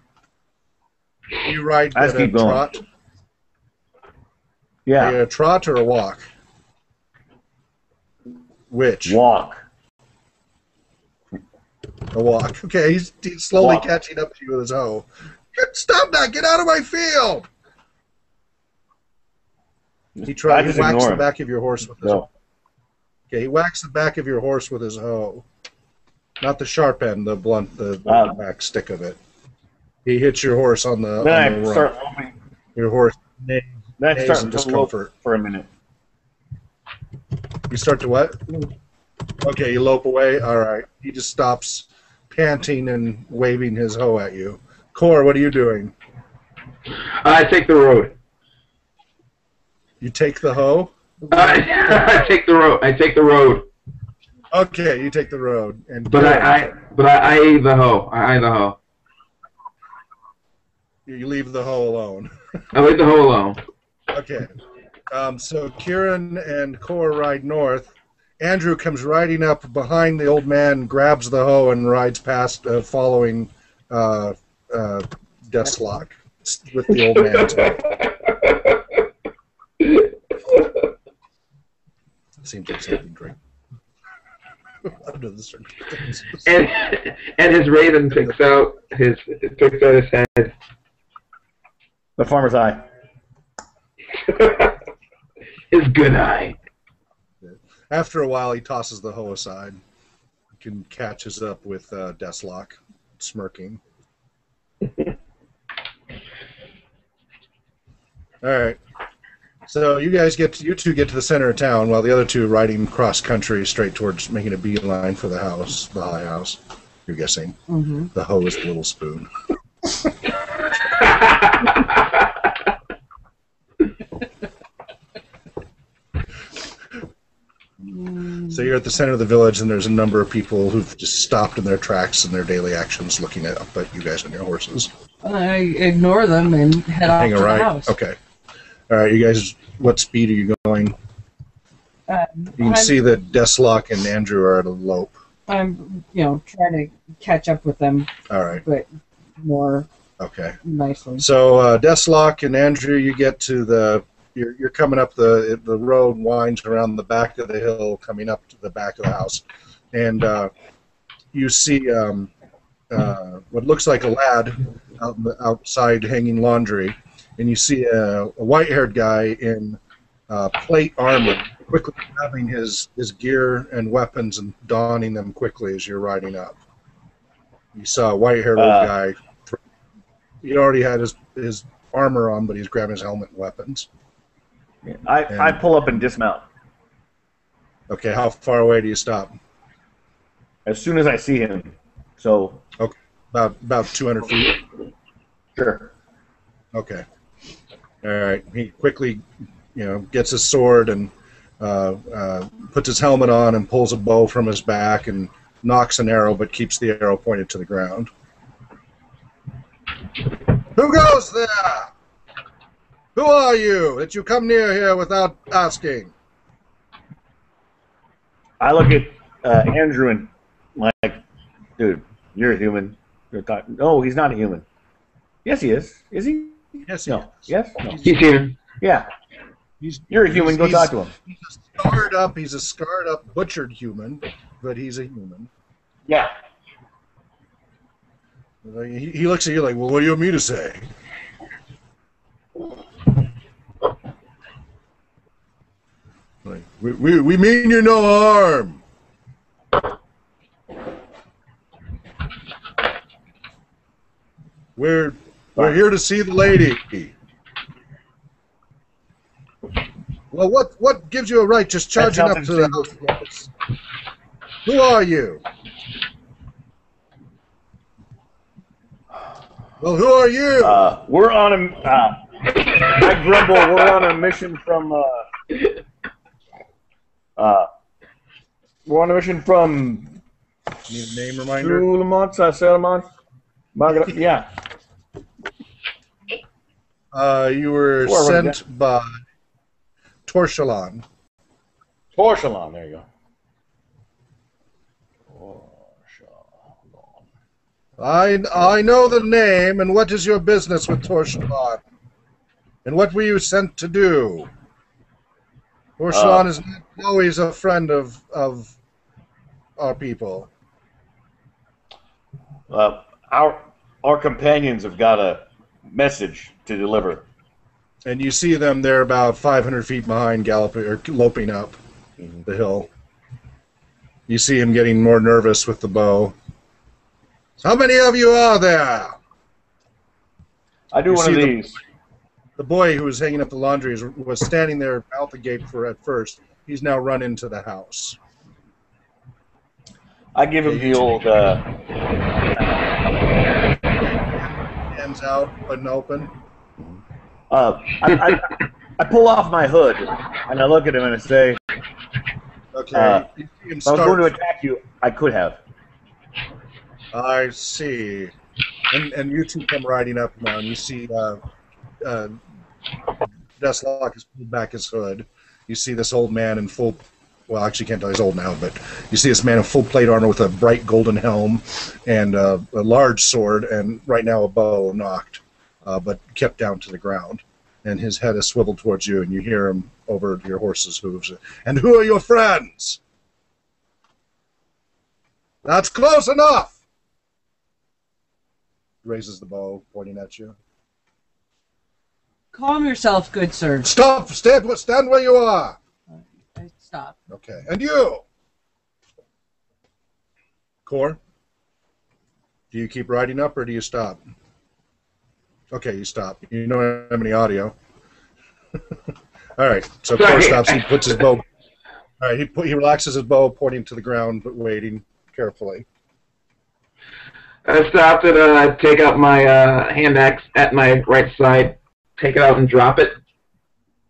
You ride at a trot. Yeah. A trot or a walk? Which? Walk. A walk. Okay, he's slowly Walk. catching up to you with his hoe. Stop that! Get out of my field! He whacks the back of your horse with his hoe. Okay, he whacks the back of your horse with his hoe. Not the sharp end, the blunt, the back stick of it. He hits your horse on the Then I start rump. loping. Your horse Then I neighs start in to lope discomfort. for a minute. You start to what? Okay, you lope away. All right. He just stops, panting and waving his hoe at you. Core, what are you doing? I take the road. You take the hoe? I take the road. I take the road. Okay, you take the road. But I eye the hoe. I eye the hoe. You leave the hoe alone. I leave the hoe alone. Okay. So Kieran and Core ride north. Andrew comes riding up behind the old man, grabs the hoe, and rides past, following Deathlock with the old man's hoe. Seems like something great. Under the circumstances. And his raven picks out his head. The farmer's eye. His good eye. After a while, he tosses the hoe aside. and catches up with Deslock, smirking. All right. So you two get to the center of town, while the other two are riding cross country straight towards making a beeline for the house, the high house. You're guessing. Mm-hmm. The hoe is the little spoon. So you're at the center of the village, and there's a number of people who've just stopped in their tracks and their daily actions, looking up at you guys on your horses. I ignore them and head off to the house. Okay. All right, you guys. What speed are you going? You can see that Deslock and Andrew are at a lope. I'm, trying to catch up with them. All right. But more. Okay. Nicely. So Deslock and Andrew, you get to the. You're coming up the road, winds around the back of the hill, coming up to the back of the house, and you see what looks like a lad outside hanging laundry, and you see a white-haired guy in plate armor, quickly grabbing his gear and weapons and donning them quickly as you're riding up. You saw a white-haired old guy. He already had his armor on, but he's grabbing his helmet and weapons. I pull up and dismount. Okay, how far away do you stop? As soon as I see him. So. Okay, about 200 feet. Sure. Okay. All right. He quickly, gets his sword and puts his helmet on and pulls a bow from his back and nocks an arrow, but keeps the arrow pointed to the ground. Who goes there? Who are you that you come near here without asking? I look at Andrew and like, dude, you're a human. No, he's not a human. Yes, he is. Is he? Yes, he is. Yes? No. He's human. Yeah. You're a human. Go talk to him. He's a scarred up, butchered human, but he's a human. Yeah. He looks at you like, well, what do you want me to say? Like, we mean you no harm. We're here to see the lady. Well, what gives you a right just charging up to the house? Who are you? Well, who are you? We're on a. I grumble. We're on a mission from. We're on a mission from. Need a name reminder? Sulamont. Yeah. You were sent by Torshalon. Torshalon, there you go. I know the name, and what is your business with Torshalon? And what were you sent to do? Torshalon is not always a friend of our people. Our companions have got a message to deliver. And you see them, they're about 500 feet behind, galloping or loping up the hill. You see him getting more nervous with the bow. How many of you are there? I do one of these. The boy who was hanging up the laundry was standing there out the gate at first. He's now run into the house. I give him the old... hands out, button open. I pull off my hood, and I look at him and I say, okay. if I was going to attack you, I could have. I see. And you two come riding up now, and you see Deslock has pulled back his hood. You see this old man in full... Well, actually, you can't tell he's old now, but you see this man in full plate armor with a bright golden helm and a large sword, and right now a bow knocked, but kept down to the ground. And his head is swiveled towards you, and you hear him over your horse's hooves. And who are your friends? That's close enough! Raises the bow, pointing at you. Calm yourself, good sir. Stop! Stand where you are! I stop. Okay. And you! Core? Do you keep riding up or do you stop? Okay, you stop. You don't have any audio. All right. So Core stops. He puts his bow. All right. He relaxes his bow, pointing to the ground, but waiting carefully. I stopped and I take out my hand axe at my right side, take it out and drop it.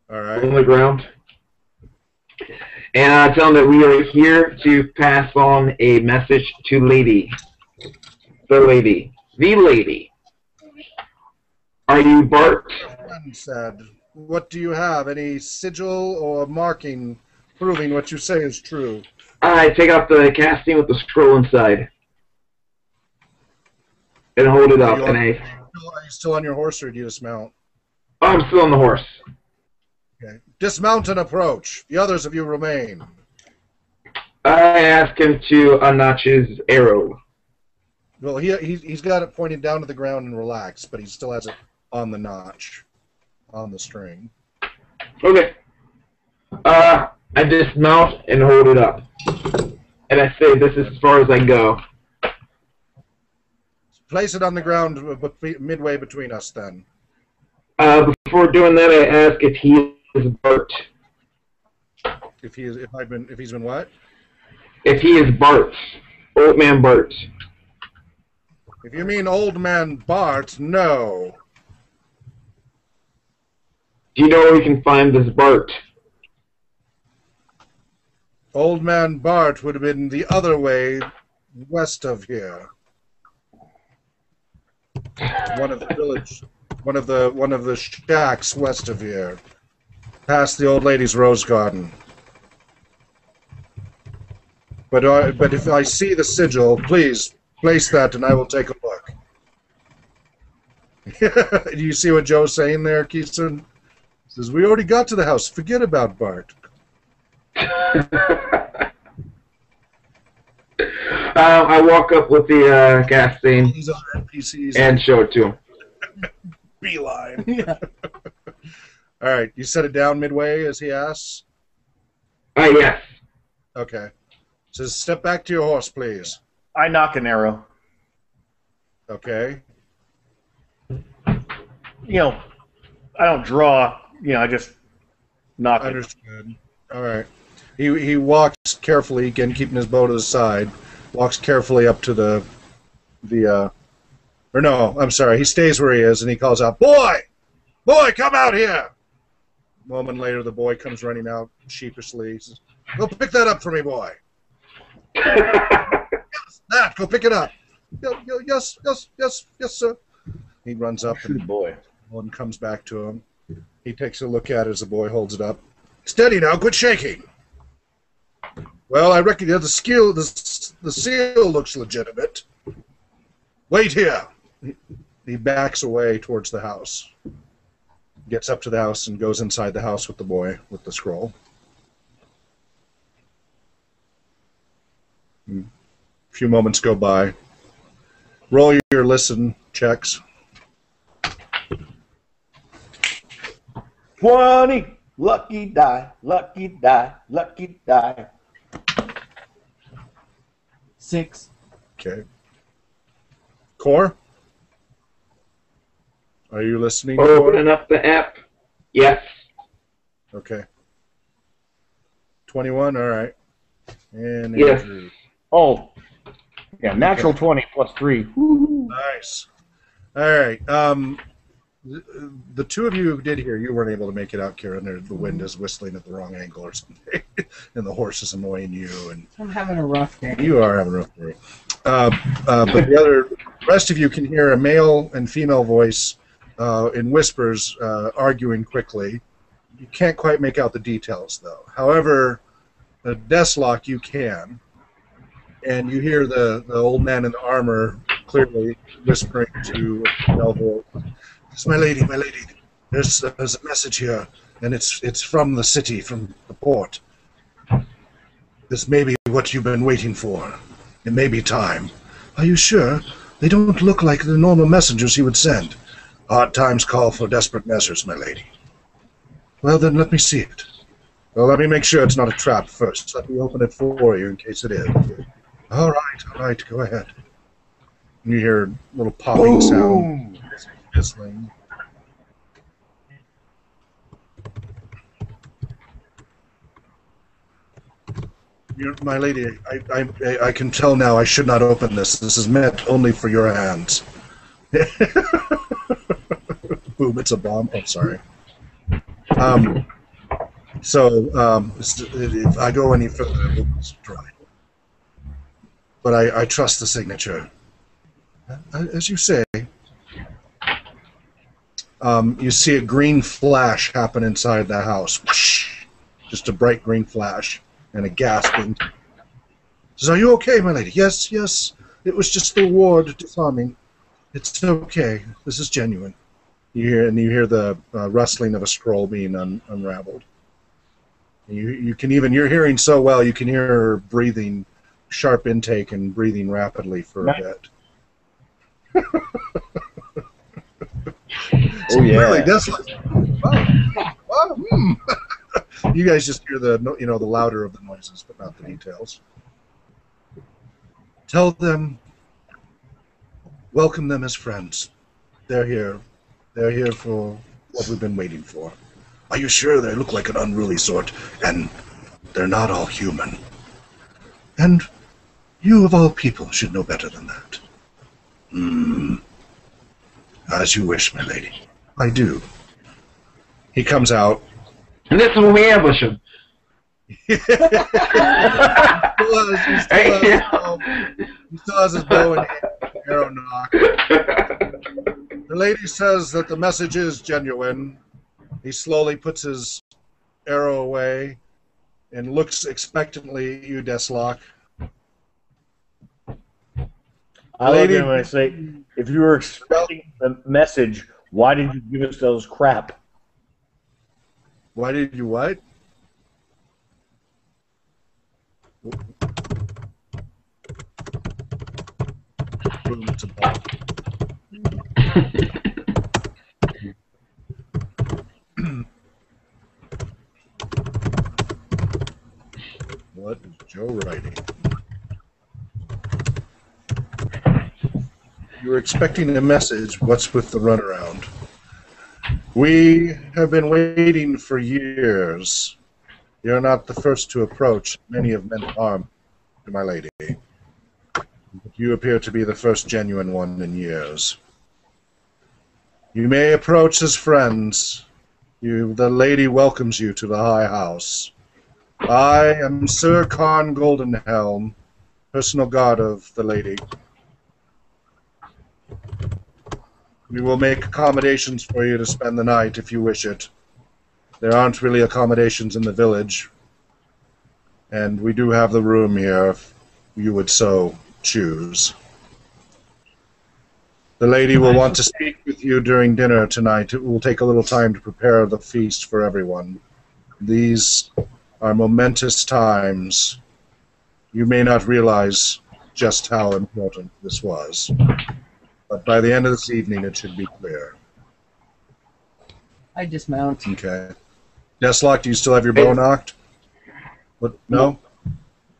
All right. On the ground. And I tell them that we are here to pass on a message to Lady. The Lady. The Lady. Are you Bart? Said, what do you have? Any sigil or marking proving what you say is true? I take out the casting with the scroll inside. And hold it up. Are you still on your horse or do you dismount? Oh, I'm still on the horse. Okay. Dismount and approach. The others of you remain. I ask him to unnotch his arrow. Well, he's got it pointed down to the ground and relaxed, but he still has it on the notch, on the string. Okay. I dismount and hold it up. And I say, this is as far as I go. Place it on the ground midway between us, then. Before doing that, I ask if he is Bart. If he's been what? If he is Bart. Old man Bart. If you mean old man Bart, no. Do you know where we can find this Bart? Old man Bart would have been the other way, west of here. One of the shacks west of here, past the old lady's rose garden. But if I see the sigil, please place that, and I will take a look. Do you see what Joe's saying there, Keystone? He says, we already got to the house. Forget about Bart. I walk up with the gas stain and show it to him. Beeline. Yeah. All right, you set it down midway as he asks? Yes. Okay. Says, step back to your horse, please. I knock an arrow. Okay. You know, I don't draw. You know, I just knock it. Understood. All right. He walks carefully, again keeping his bow to the side. Walks carefully up to or no, I'm sorry. He stays where he is, and he calls out, "Boy! Boy, come out here!" A moment later, the boy comes running out sheepishly. He says, "Go pick that up for me, boy." Yes, that. Go pick it up. Yes, sir. He runs up and boy. One comes back to him. He takes a look at it as the boy holds it up. Steady now. Quit shaking. Well, I reckon the seal looks legitimate. Wait here. He backs away towards the house. Gets up to the house and goes inside the house with the boy with the scroll. A few moments go by. Roll your listen checks. 20. Lucky die, lucky die, lucky die. 6. Okay. Core? Are you listening? Opening up the app. Yes. Okay. 21, all right. And yes. Andrew. Oh. Yeah, natural 20 plus 3. Woo-hoo. Nice. All right. The two of you who did hear, you weren't able to make it out, Kieran. The wind is whistling at the wrong angle or something, and the horse is annoying you. And I'm having a rough day. you are having a rough day. But the rest of you can hear a male and female voice in whispers arguing quickly. You can't quite make out the details, though. However, the desk lock you can, and you hear the old man in the armor clearly whispering to a female voice. My lady, there's a message here, and it's from the city, from the port. This may be what you've been waiting for. It may be time. Are you sure? They don't look like the normal messengers you would send. Hard times call for desperate measures, my lady. Well, then let me see it. Well, let me make sure it's not a trap first. Let me open it for you in case it is. All right, go ahead. You hear a little popping sound, whistling. My lady, I can tell now I should not open this. This is meant only for your hands. Boom, it's a bomb. Oh, sorry. If I go any further, it will destroy. But I trust the signature. As you say, you see a green flash happen inside the house. Whoosh! Just a bright green flash and a gasping. Says, "Are you okay, my lady?" Yes, yes. It was just the ward disarming. It's okay. This is genuine. You hear the rustling of a scroll being unraveled. You're hearing so well, you can hear her breathing, sharp intake and breathing rapidly for a bit. Oh yeah. Really, that's like, wow. You guys just hear the louder of the noises, but not the details. Tell them, welcome them as friends. They're here. They're here for what we've been waiting for. Are you sure? They look like an unruly sort, and they're not all human. And you, of all people, should know better than that. As you wish, my lady. I do. He comes out. And this is when we ambush him. He still has his bow and arrow knock. The lady says that the message is genuine. He slowly puts his arrow away and looks expectantly at you, Deslock. I look at him and I say, if you were expecting the message, why did you give us those crap? Why did you what? Boom, it's a ball. What is Joe writing? You were expecting a message. What's with the runaround? We have been waiting for years. You're not the first to approach. Many have meant harm to my lady. You appear to be the first genuine one in years. You may approach as friends. The lady welcomes you to the High House. I am Sir Khan Goldenhelm, personal guard of the lady. We will make accommodations for you to spend the night if you wish it. There aren't really accommodations in the village, and we do have the room here if you would so choose. The lady will want to speak with you during dinner tonight. It will take a little time to prepare the feast for everyone. These are momentous times. You may not realize just how important this was. But by the end of this evening, it should be clear. I dismount. Okay. Deslock, do you still have your bow knocked? What? No?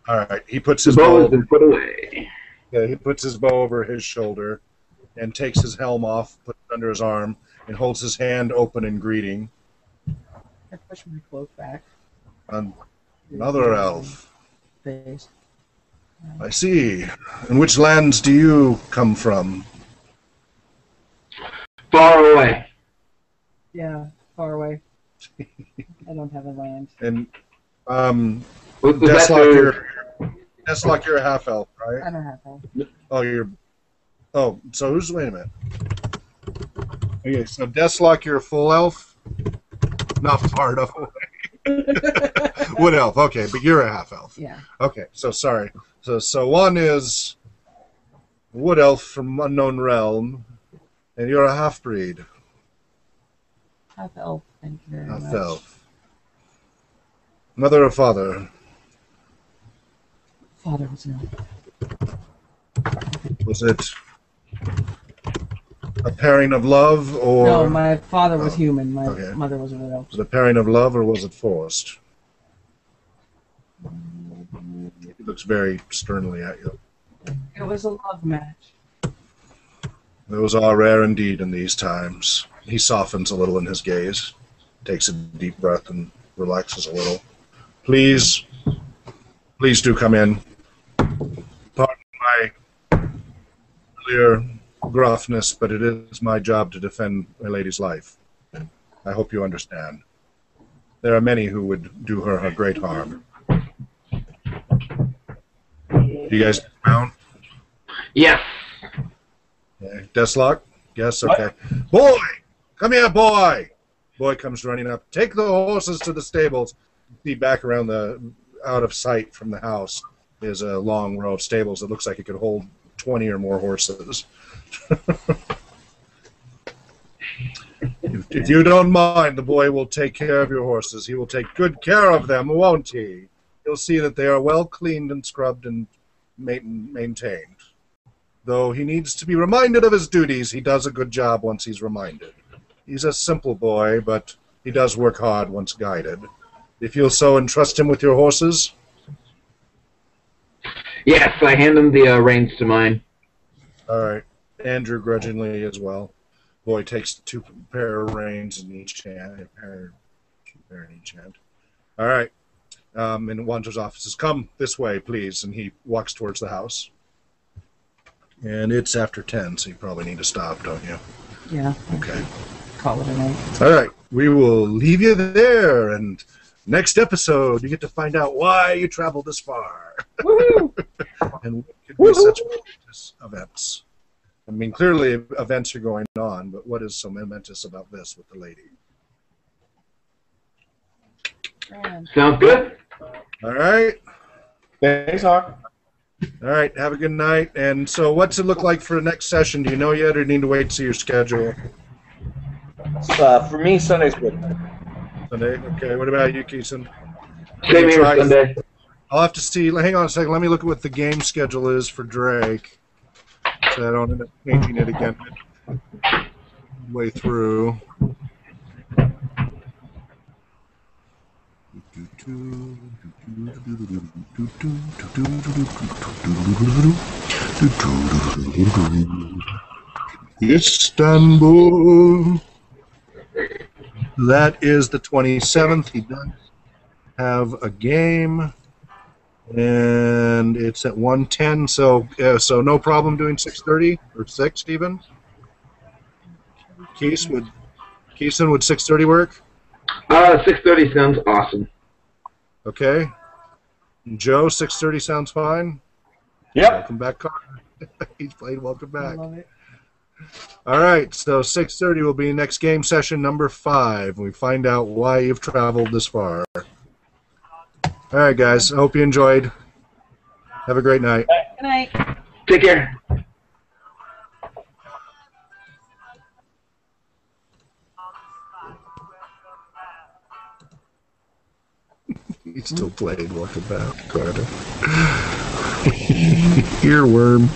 All right. He puts his bow has been put away. Yeah, he puts his bow over his shoulder and takes his helm off, puts it under his arm, and holds his hand open in greeting. I push my cloak back. Another elf. Face. I see. And which lands do you come from? Far away. Yeah, far away. I don't have a land. And Deathlock, you're a half elf, right? I don't have one. So wait a minute. Okay, so Deathlock, you're a full elf? Not far enough away. Wood elf, okay, but you're a half elf. Yeah. Okay, so sorry. So one is wood elf from unknown realm, and you're a half breed. Half elf, thank you very much. Half elf. Mother or father? Father was no. Was it a pairing of love, or No, my father was human. My okay. mother was a widow. was it a pairing of love, or was it forced? looks very sternly at you. It was a love match. Those are rare indeed in these times. He softens a little in his gaze, takes a deep breath, and relaxes a little. Please do come in. Pardon my earlier gruffness, but it is my job to defend a lady's life. I hope you understand. There are many who would do her a great harm. You guys down? Yes. Okay. Deathlock? Yes, okay. Boy! Come here, boy! Boy comes running up. Take the horses to the stables. See back around out of sight from the house is a long row of stables that looks like it could hold 20 or more horses. If you don't mind, the boy will take care of your horses. He will take good care of them, won't he? He'll see that they are well cleaned and scrubbed and maintained. Though he needs to be reminded of his duties, he does a good job once he's reminded. He's a simple boy, but he does work hard once guided. If you'll so entrust him with your horses? Yes, I hand him the reins to mine. All right. Andrew grudgingly as well. Boy takes two pair of reins in each hand. Two pair in each hand. All right. And wanders off. Says, "Come this way, please." And he walks towards the house. And it's after 10, so you probably need to stop, don't you? Yeah. Okay. Call it a night. All right. We will leave you there. And next episode, you get to find out why you traveled this far. Woohoo! And what could be such momentous events. I mean, clearly events are going on, but what is so momentous about this with the lady? Man. Sounds good? All right. Thanks, Hawk. All right. Have a good night. And so what's it look like for the next session? Do you know yet, or need to wait to see your schedule? For me, Sunday's good. Sunday? Okay. What about you, Keeson? Same here Sunday. I'll have to see. Hang on a second. Let me look at what the game schedule is for Drake, so I don't end up changing it again way through. Istanbul. That is the 27th. He does have a game, and it's at 1:10. So no problem doing 6:30 or 6 even. Keeson, would 6:30 work? 6:30 sounds awesome. Okay. Joe, 6:30 sounds fine. Yep. Welcome back, Carter. He's played. Welcome I back. love it. All right, so 6:30 will be next game session number 5. We find out why you've traveled this far. All right, guys. I hope you enjoyed. Have a great night. Good night. Take care. He still played. Welcome back, Carter. Earworm.